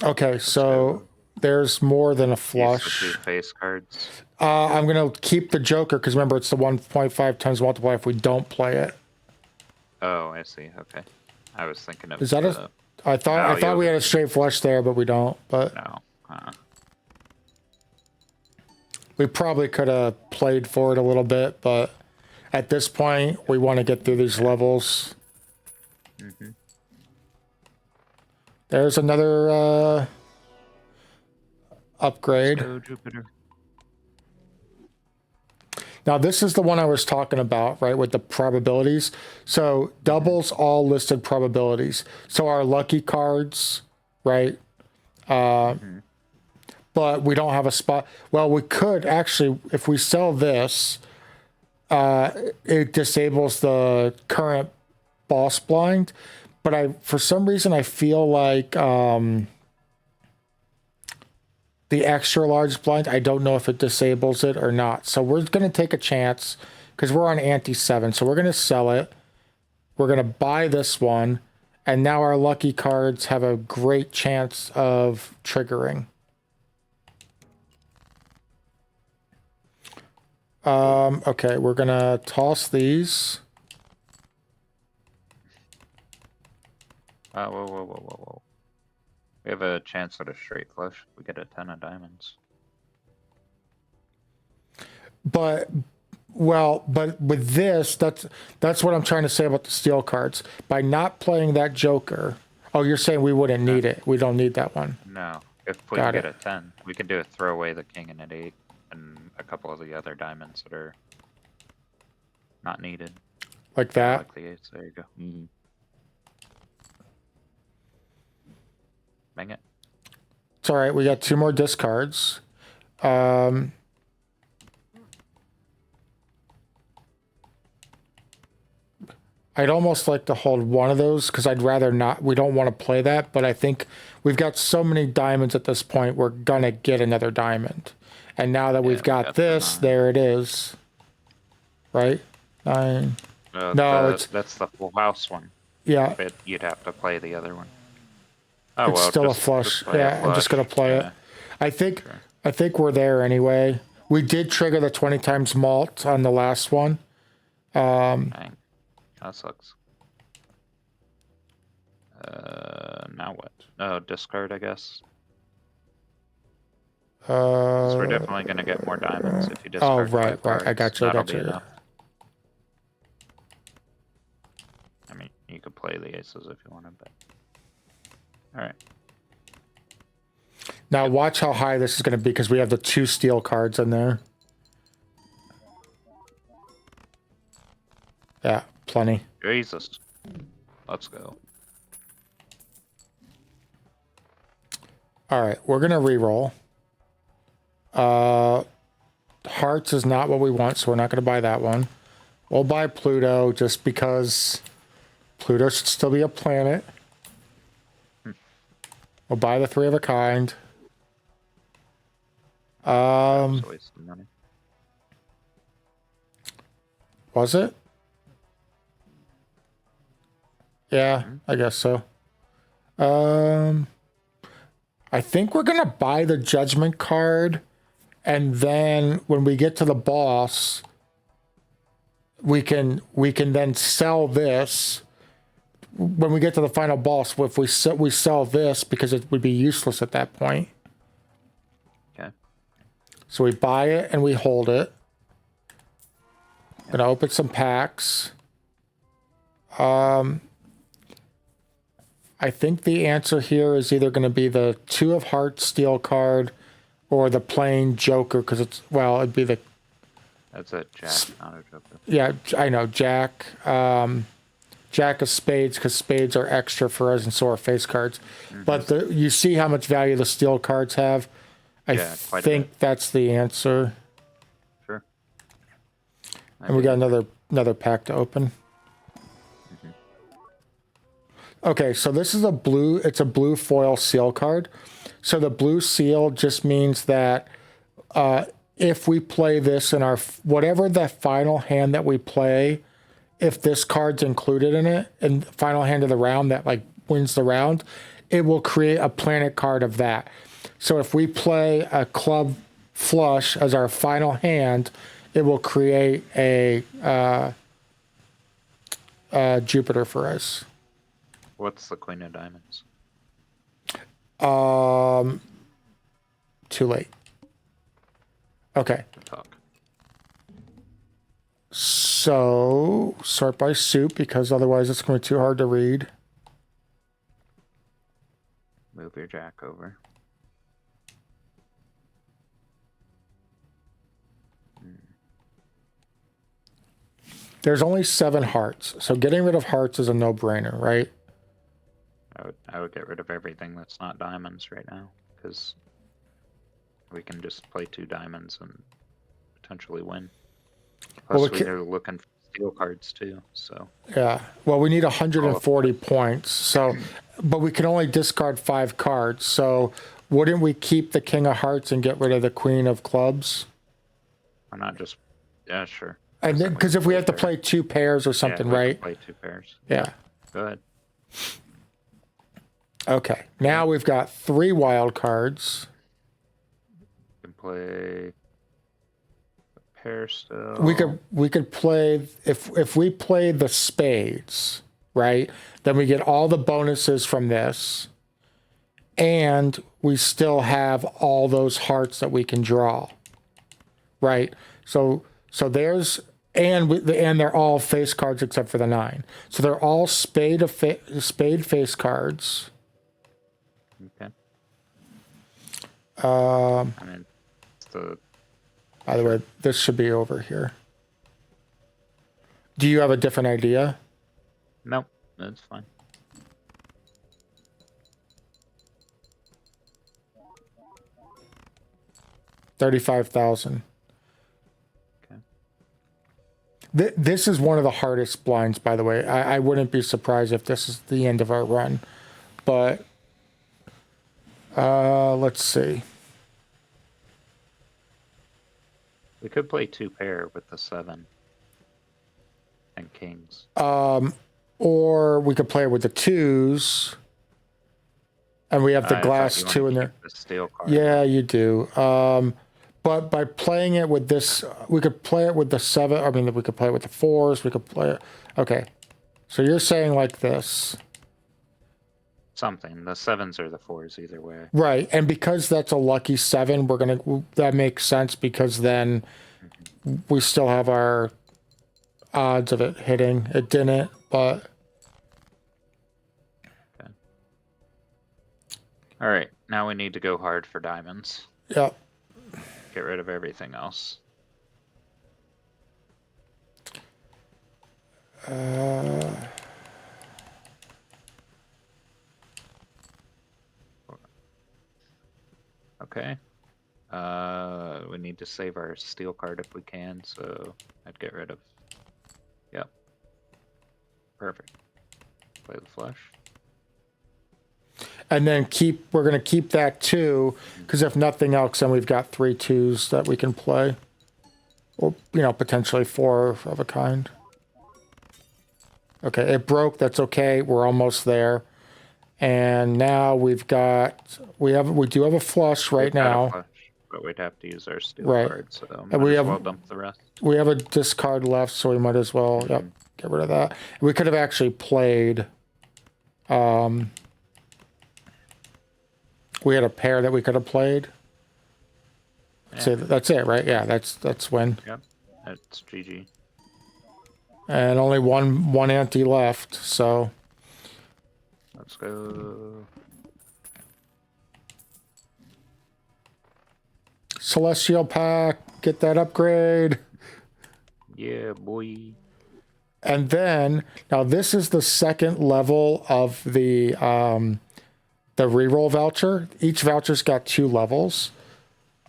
Okay, so there's more than a flush. Use the 2 face cards. I'm going to keep the Joker because remember it's the 1.5 times multiply if we don't play it. Oh, I see. Okay. I was thinking of... Is that a... I thought we had a straight flush there, but we don't. But no. We probably could have played for it a little bit, but at this point, we want to get through these levels. Mm-hmm. There's another upgrade. Let's go, Jupiter. Now, this is the one I was talking about, right, with the probabilities. So, doubles all listed probabilities. So, our lucky cards, right? But we don't have a spot. Well, we could actually, if we sell this, it disables the current boss blind. But for some reason, I feel like the extra large blind, I don't know if it disables it or not. So we're going to take a chance because we're on ante 7. So we're going to sell it. We're going to buy this one. And now our lucky cards have a great chance of triggering. Okay, we're going to toss these. Whoa. We have a chance at a straight flush. We get a 10 of diamonds. But with this, that's what I'm trying to say about the steel cards. By not playing that Joker, oh, you're saying we wouldn't need it. We don't need that one. No. If we get a 10, we could do a throw away the king and an 8 and a couple of the other diamonds that are not needed. Like that? Like the 8s. There you go. Mm-hmm. Bang it. It's all right. We got 2 more discards. I'd almost like to hold one of those because I'd rather not. We don't want to play that, but I think we've got so many diamonds at this point, we're going to get another diamond. And now that we've got this, there it is. Right? 9. No, that's the full house one. Yeah. But you'd have to play the other one. Oh, it's still a flush. Yeah, I'm just going to play it. I think we're there anyway. We did trigger the 20 times malt on the last one. Dang. That sucks. Now what? Oh, discard, I guess. 'Cause we're definitely going to get more diamonds if you discard. Oh, right. I got you. Enough. I mean, you could play the aces if you wanted, but... Alright. Now watch how high this is going to be because we have the 2 steel cards in there. plenty. Jesus. Let's go. All right, we're gonna re-roll. Hearts is not what we want, so we're not gonna buy that one. We'll buy Pluto just because Pluto should still be a planet. We'll buy the 3 of a kind. Waste of money. Was it? Yeah, I guess so. I think we're gonna buy the Judgment card, and then when we get to the boss, we can then sell this. When we get to the final boss, if we sell this because it would be useless at that point. Okay. So we buy it and we hold it. Gonna open some packs. I think the answer here is either going to be the 2 of Hearts steel card or the plain Joker, because it's, well, it'd be the... That's a Jack, not a Joker. Yeah, I know, Jack. Jack of Spades, because spades are extra for us and so are face cards. But you see how much value the steel cards have? I think that's the answer. Sure. And we got another pack to open. Okay, so this is it's a blue foil seal card. So the blue seal just means that if we play this in our, whatever the final hand that we play, if this card's included in it, and final hand of the round that like wins the round, it will create a planet card of that. So if we play a club flush as our final hand, it will create a Jupiter for us. What's the Queen of Diamonds? Too late. Okay. Good talk. So, sort by suit, because otherwise it's going to be too hard to read. Move your Jack over. There's only 7 hearts, so getting rid of hearts is a no-brainer, right? I would get rid of everything that's not diamonds right now, because we can just play 2 diamonds and potentially win. Plus, we're looking for steel cards too, so... Yeah, well, we need 140 points, so... But we can only discard 5 cards, so wouldn't we keep the King of Hearts and get rid of the Queen of Clubs? Why not just... Yeah, sure. And then, because if we have to play 2 pairs or something, right? Play 2 pairs. Yeah. Go ahead. Okay, now we've got 3 wild cards. You can play a pair still. We could play if we play the spades, right? Then we get all the bonuses from this, and we still have all those hearts that we can draw, right? So there's and they're all face cards except for the 9. So they're all spade face cards. Okay. By the way, this should be over here. Do you have a different idea? Nope, that's fine. $35,000. Okay. This is one of the hardest blinds, by the way. I wouldn't be surprised if this is the end of our run, but let's see. We could play 2 pair with the 7 and kings. Or we could play with the 2s, and we have the glass 2 in there. The steel card. Yeah, you do. But by playing it with this, we could play it with the 7. I mean, we could play it with the 4s. We could play it. Okay. So you're saying like this. Something. The 7s or the 4s, either way. Right. And because that's a lucky 7, that makes sense, because then we still have our odds of it hitting. It didn't, but... Okay. All right. Now we need to go hard for diamonds. Yep. Get rid of everything else. Okay. We need to save our steel card if we can, so I'd get rid of. Yep. Perfect. Play the flush. And then we're going to keep that 2, because if nothing else, then we've got 3 2s that we can play. Or, you know, potentially 4 of a kind. Okay, it broke. That's okay. We're almost there. And now we've got, we do have a flush right now. Flush, but we'd have to use our steel Right. card, so And might as well dump the rest. We have a discard left, so we might as well, yep, get rid of that. We could have actually played, we had a pair that we could have played. Yeah. So that's it, right? Yeah, that's win. Yep, that's GG. And only one ante left, so. Let's go. Celestial Pack, get that upgrade. Yeah, boy. And then, now this is the second level of the reroll voucher. Each voucher's got 2 levels.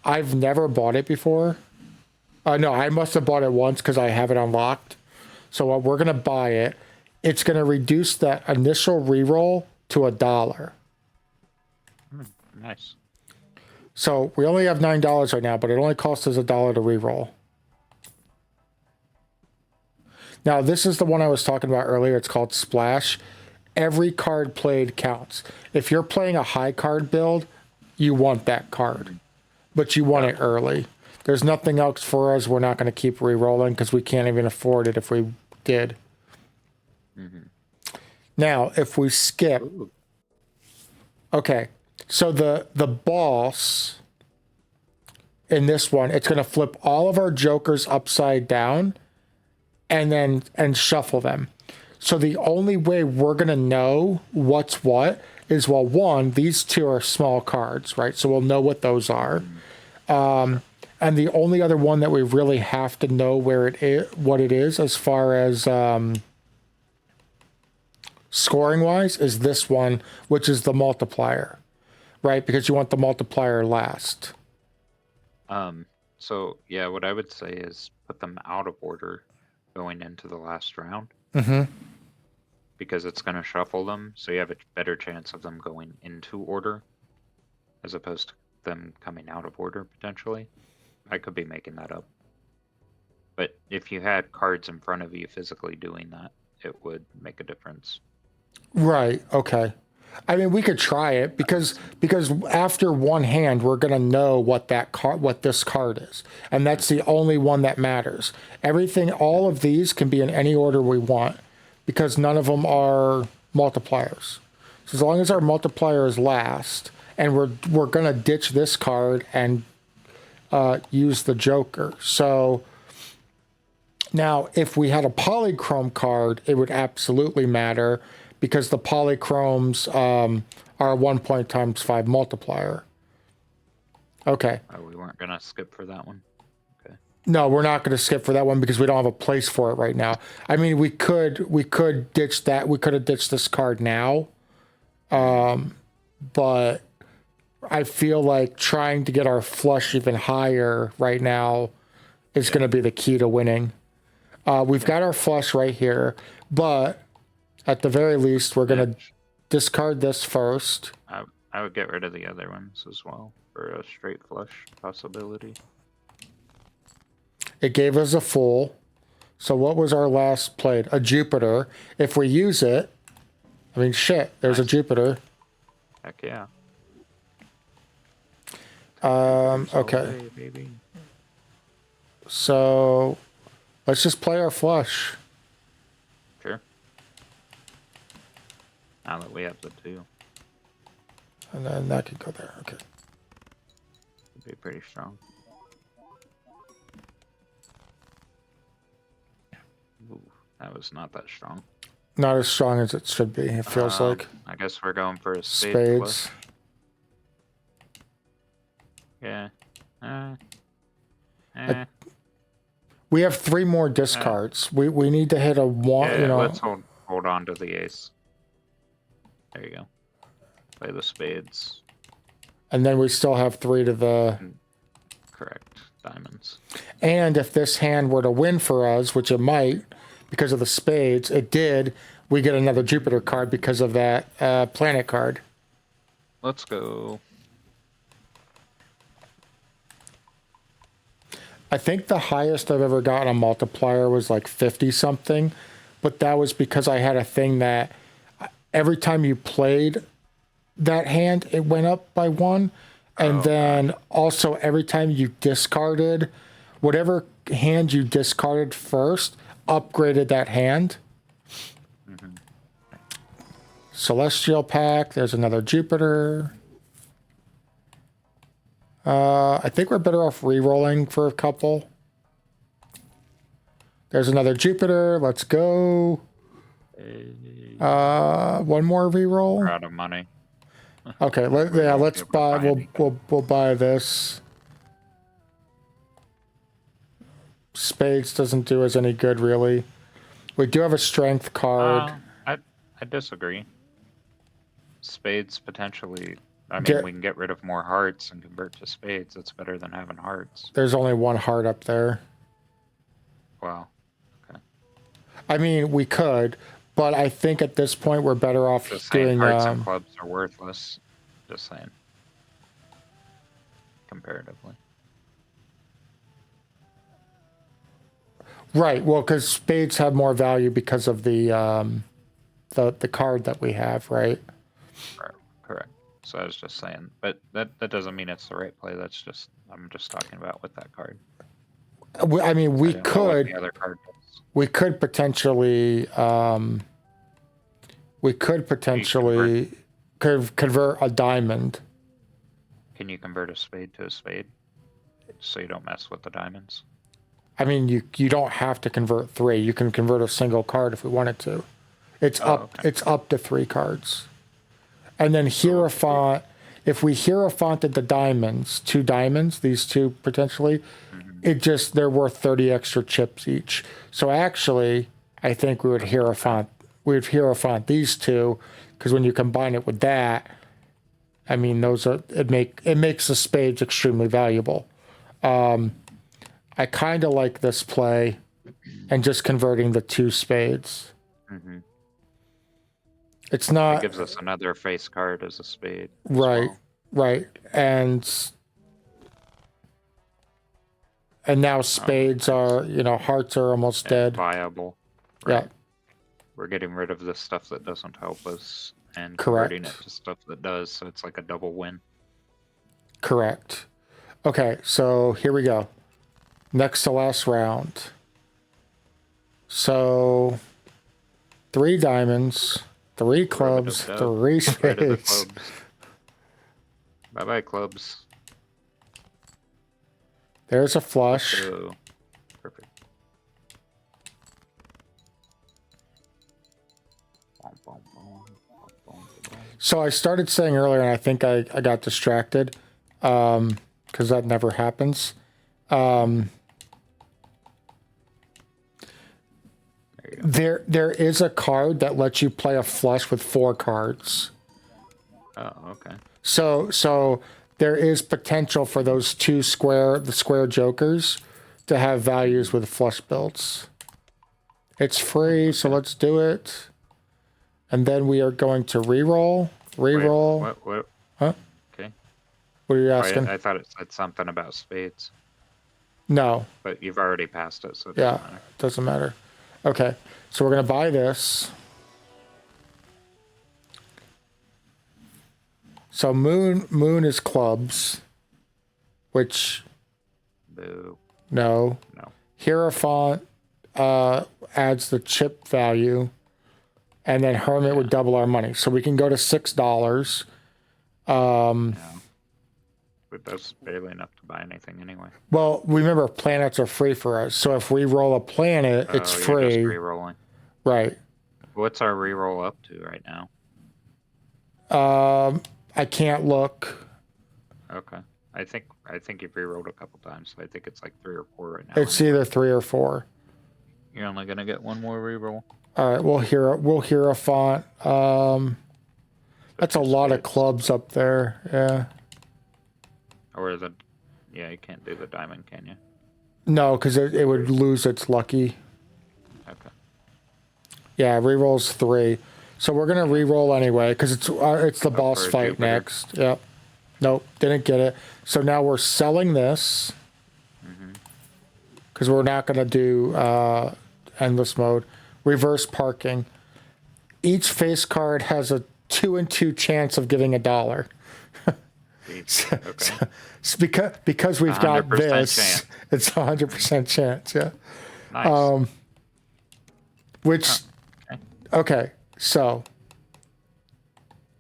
I've never bought it before. No, I must have bought it once because I have it unlocked. So we're going to buy it. It's going to reduce that initial reroll to $1. Nice. So we only have $9 right now, but it only costs us $1 to reroll. Now, this is the one I was talking about earlier. It's called Splash. Every card played counts. If you're playing a high card build, you want that card, but you want it early. There's nothing else for us. We're not going to keep re-rolling because we can't even afford it if we did. Now, if we skip... Okay, so the boss in this one, it's going to flip all of our jokers upside down and shuffle them. So the only way we're going to know what's what is, well, one, these 2 are small cards, right? So we'll know what those are. And the only other one that we really have to know what it is as far as scoring wise is this one, which is the multiplier, right? Because you want the multiplier last. So yeah, what I would say is put them out of order going into the last round. Because it's going to shuffle them, so you have a better chance of them going into order as opposed to them coming out of order potentially. I could be making that up. But if you had cards in front of you physically doing that, it would make a difference. Right, okay. I mean, we could try it because after one hand, we're going to know what this card is. And that's the only one that matters. Everything, all of these can be in any order we want because none of them are multipliers. So as long as our multiplier is last, and we're going to ditch this card and use the Joker. So now, if we had a polychrome card, it would absolutely matter because the polychromes are 1 point times 5 multiplier. Okay. Oh, we weren't going to skip for that one? Okay. No, we're not going to skip for that one because we don't have a place for it right now. I mean, we could ditch that. We could have ditched this card now. But I feel like trying to get our flush even higher right now is going to be the key to winning. We've got our flush right here, but at the very least, we're going to discard this first. I would get rid of the other ones as well for a straight flush possibility. It gave us a full. So what was our last played? A Jupiter. If we use it, I mean, shit, there's a Jupiter. Heck yeah. Okay. Baby. So let's just play our flush. Sure. Now that we have the 2. And then that could go there. Okay. It'd be pretty strong. Ooh, that was not that strong. Not as strong as it should be, it feels like. I guess we're going for a Spades. Flush. Yeah. We have 3 more discards. We need to hit a one. Yeah, You know. let's hold on to the ace. There you go. Play the spades. And then we still have 3 to the. Correct. Diamonds. And if this hand were to win for us, which it might, because of the spades, it did. We get another Jupiter card because of that planet card. Let's go. I think the highest I've ever gotten a multiplier was like 50 something, but that was because I had a thing that every time you played that hand, it went up by 1. And then also every time you discarded, whatever hand you discarded first, upgraded that hand. Mm-hmm. Celestial Pack, there's another Jupiter. I think we're better off re-rolling for a couple. There's another Jupiter. Let's go. One more re-roll. We're out of money. Okay, let's buy. We'll buy this. Spades doesn't do us any good, really. We do have a strength card. I disagree. Spades potentially. I mean, we can get rid of more hearts and convert to spades. It's better than having hearts. There's only 1 heart up there. Wow. Okay. I mean, we could, but I think at this point we're better off doing. Hearts and clubs are worthless. Just saying. Comparatively. Right. Well, because spades have more value because of the card that we have, right? Correct. So I was just saying, but that doesn't mean it's the right play. That's just I'm just talking about with that card. I mean, we could. The other card does. We could potentially. Convert a diamond. Can you convert a spade to a spade, so you don't mess with the diamonds? I mean, you don't have to convert 3. You can convert a single card if we wanted to. It's It's up to 3 cards. And then Hierophant, if we Hierophanted the diamonds, 2 diamonds, these 2 potentially, they're worth 30 extra chips each. So actually, I think we would Hierophant these 2, because when you combine it with that, I mean, it makes the spades extremely valuable. I kind of like this play, and just converting the 2 spades. Mm-hmm. It's not. It gives us another face card as a spade. Right, right, and now spades are, hearts are almost dead. Viable. Right? Yeah. We're getting rid of the stuff that doesn't help us and Correct. converting it to stuff that does, so it's like a double win. Correct. Okay, so here we go. Next to last round. So 3 diamonds, 3 clubs, 3 spades. Bye-bye, clubs. There's a flush. Perfect. So I started saying earlier, and I think I got distracted, because that never happens. There is a card that lets you play a flush with 4 cards. Oh, okay. So there is potential for those 2 square jokers to have values with flush builds. It's free, so let's do it. And then we are going to re-roll. Re-roll. Wait, what? Huh? Okay. What are you asking? I thought it said something about spades. No. But you've already passed it, so it doesn't matter. Doesn't matter. Okay, so we're going to buy this. So moon is clubs, which... Boo. No. Hierophant adds the chip value, and then Hermit would double our money. So we can go to $6. But that's barely enough to buy anything anyway. Well, remember, planets are free for us. So if we roll a planet, it's free. Just re-rolling. Right. What's our re-roll up to right now? I can't look. Okay. I think you've rerolled a couple times, so I think it's like 3 or 4 right now. It's either 3 or 4. You're only gonna get one more reroll. All right, we'll hear a font. That's a lot of clubs up there. Yeah. Or yeah, you can't do the diamond, can you? No, because it would lose its lucky. Okay. Yeah, rerolls 3. So we're gonna reroll anyway because it's the boss fight Jupiter. next. Yep. Nope, didn't get it. So now we're selling this because we're not gonna do endless mode. Reverse parking. Each face card has a 2 in 2 chance of giving $1. Okay. because we've got 100% this, chance. it's 100% chance. Yeah. Nice. Which, okay, so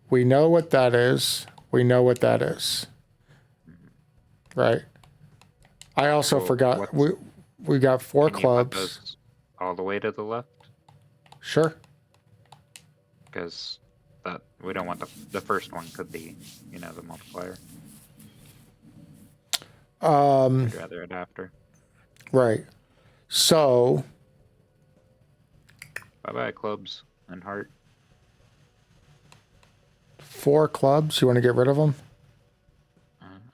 we know what that is. We know what that is. Right. I also forgot we got 4 Can you put clubs. those all the way to the left? Sure. Because that we don't want the first one could be, the multiplier. I'd rather it after. Right. So Bye-bye, clubs and heart. 4 clubs. You want to get rid of them?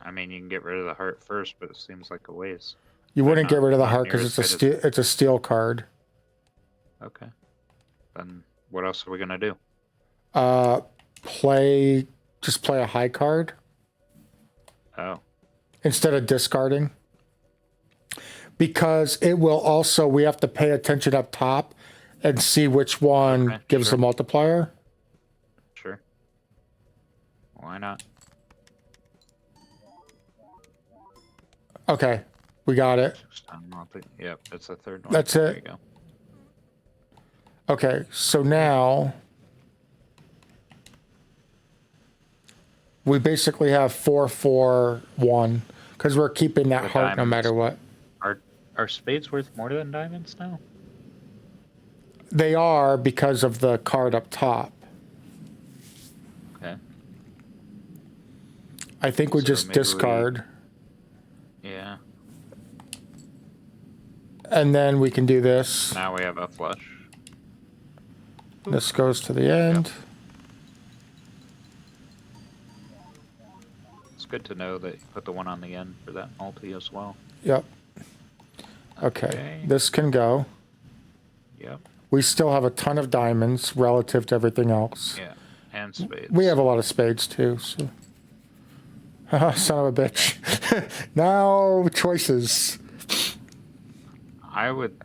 I mean, you can get rid of the heart first, but it seems like a waste. You wouldn't get rid of the not heart near because as good as- it's a steel card. Okay. Then what else are we gonna do? Just play a high card Oh, instead of discarding. Because it will also, we have to pay attention up top and see which one Okay, gives the sure. multiplier. sure. Why not? Okay, we got it. Yep, that's the third one. That's There it. you go. Okay, so now we basically have 4, 4, 1 because we're keeping that The heart no diamonds. matter what. Are spades worth more than diamonds now? They are because of the card up top. Okay. I think we So just maybe discard. Yeah. And then we can do this. Now we have a flush. This goes to the end. It's good to know that you put the one on the end for that multi as well. Yep. Okay. This can go. Yep. We still have a ton of diamonds relative to everything else. Yeah. And spades. We have a lot of spades too. So. Son of a bitch. Now choices. I would.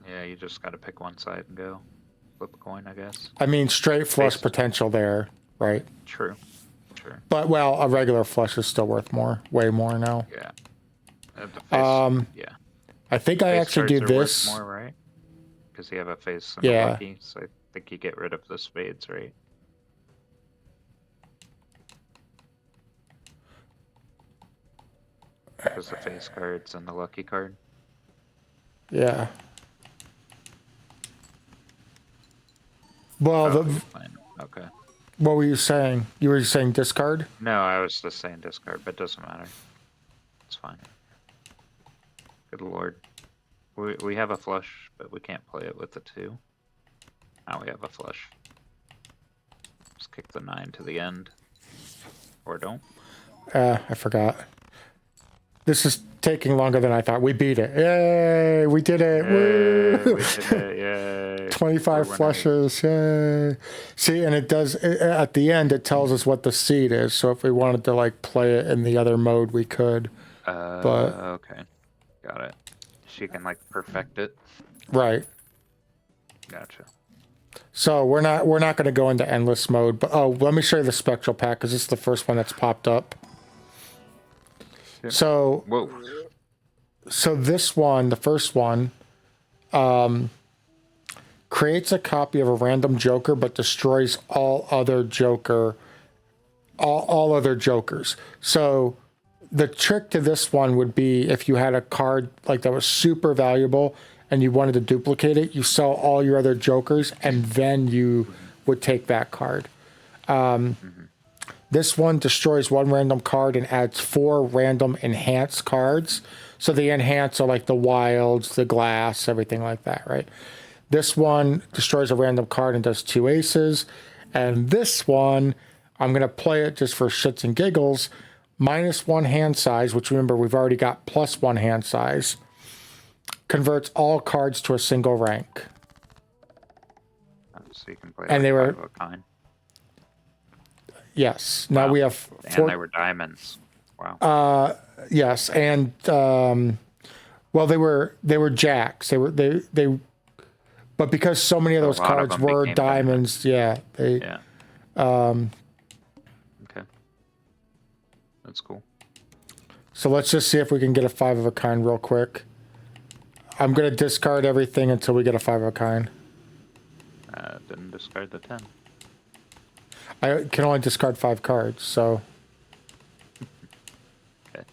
Yeah, you just got to pick one side and go. Flip a coin, I guess. I mean, straight flush Face. potential there, right? True. Sure. But well, a regular flush is still worth more, way more now. Yeah. The face, yeah. I think I Face actually do cards are worth this. more, right? Because you have a face and Yeah. a lucky, so I think you get rid of the spades, right? Because the face cards and the lucky card. Yeah. Well, Oh, the, fine. Okay. what were you saying? You were saying discard? No, I was just saying discard, but it doesn't matter. It's fine. Good lord. We have a flush, but we can't play it with the 2. Now we have a flush. Just kick the 9 to the end. Or don't. I forgot. This is taking longer than I thought. We beat it. Yay! We did it. Woo! We did it, yay. 25 We're flushes. Yay. See, and it does, at the end, it tells us what the seed is. So if we wanted to like play it in the other mode, we could. But okay. Got it. She can like perfect it. right. Gotcha. So we're not going to go into endless mode, but let me show you the spectral pack because this is the first one that's popped up. Yeah. So Whoa. So this one, the first one, creates a copy of a random Joker, but destroys all other Jokers. So the trick to this one would be if you had a card like that was super valuable and you wanted to duplicate it, you sell all your other Jokers and then you would take that card. This one destroys 1 random card and adds 4 random enhanced cards. So the enhanced are like the wilds, the glass, everything like that, right? This one destroys a random card and does 2 aces. And this one, I'm going to play it just for shits and giggles. -1 hand size, which remember we've already got +1 hand size. Converts all cards to a single rank. So you can play And they were 5 of a kind. Yes. Now Wow. we have 4. And they were diamonds. Wow. Yes, and well, they were jacks. But because so many of those A lot of cards them were became diamonds, yeah, Yeah. Okay. That's cool. So let's just see if we can get a 5 of a kind real quick. I'm gonna discard everything until we get a 5 of a kind. Didn't discard the 10. I can only discard 5 cards, so. Okay.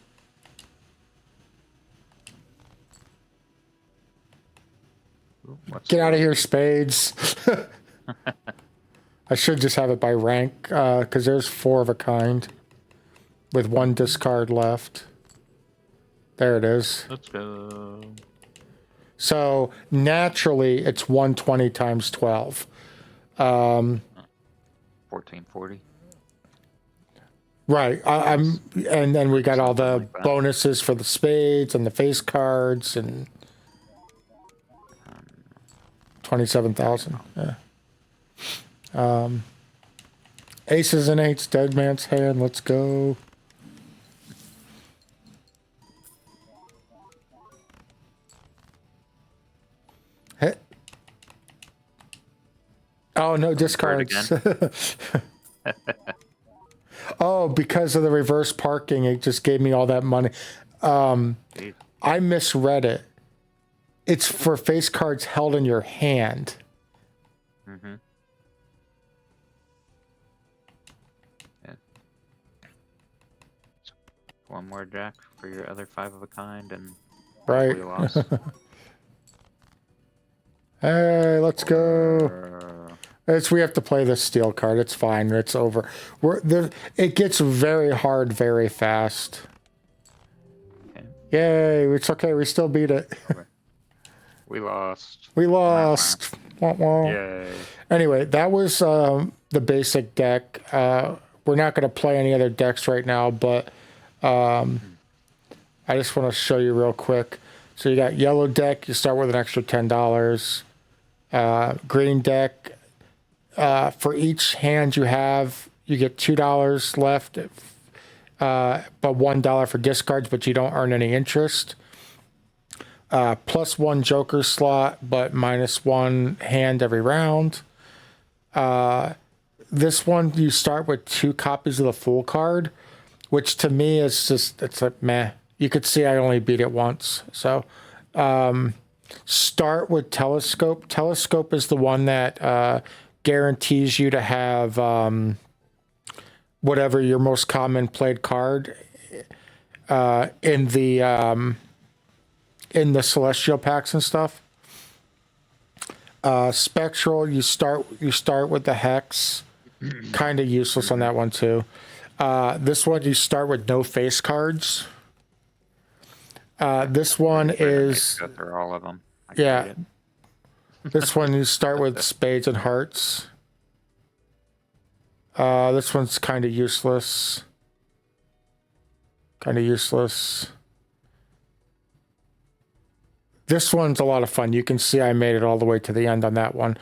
Ooh, Get out of here, spades. I should just have it by rank, because there's 4 of a kind with 1 discard left. There it is. Let's go. So naturally, it's 120 times 12. 1440. Right. And then we got all the Something like that. bonuses for the spades and the face cards and 27,000. Yeah. Aces and eights, dead man's hand. Let's go. Hit. Oh, no discards. Oh, because of the reverse parking, it just gave me all that money. I misread it. It's for face cards held in your hand. Mm-hmm. Yeah. So 1 more jack for your other 5 of a kind, and Right. we lost. Hey, let's go. We have to play this steel card. It's fine. It's over. It gets very hard very fast. Okay. Yay! It's okay. We still beat it. We lost. We lost. Wah, wah. Yay. Anyway, that was the basic deck. We're not going to play any other decks right now, but I just want to show you real quick. So you got yellow deck. You start with an extra $10. Green deck. For each hand you have, you get $2 left, but $1 for discards, but you don't earn any interest. +1 joker slot, but -1 hand every round. This one, you start with 2 copies of the full card, which to me is just, it's like meh. You could see I only beat it once. So start with Telescope. Telescope is the one that guarantees you to have whatever your most common played card in the celestial packs and stuff. Spectral, you start with the hex. Kind of useless on that one too. This one you start with no face cards. This one is Go through all of them. yeah. This one you start with spades and hearts. This one's kind of useless. This one's a lot of fun. You can see I made it all the way to the end on that one.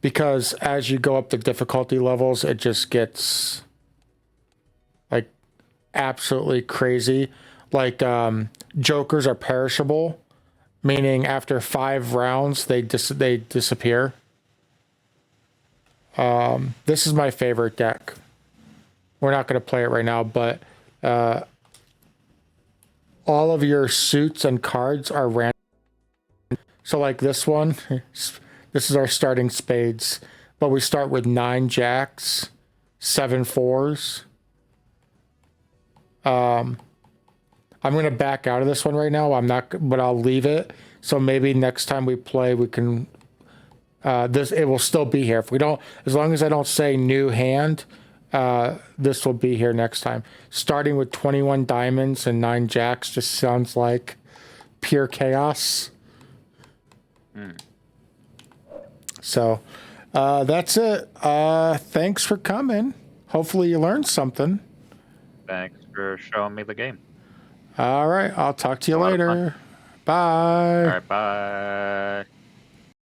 Because as you go up the difficulty levels, it just gets like absolutely crazy. Like jokers are perishable, meaning after 5 rounds they disappear. This is my favorite deck. We're not going to play it right now, but all of your suits and cards are random. So like this one, this is our starting spades, but we start with 9 jacks, 7 fours. I'm going to back out of this one right now. I'm not, but I'll leave it. So maybe next time we play, we can, it will still be here. If we don't, as long as I don't say new hand, this will be here next time. Starting with 21 diamonds and 9 jacks just sounds like pure chaos. So that's it. Thanks for coming. Hopefully you learned something. Thanks for showing me the game. All right. I'll talk to you A lot of later. Bye. All right, bye.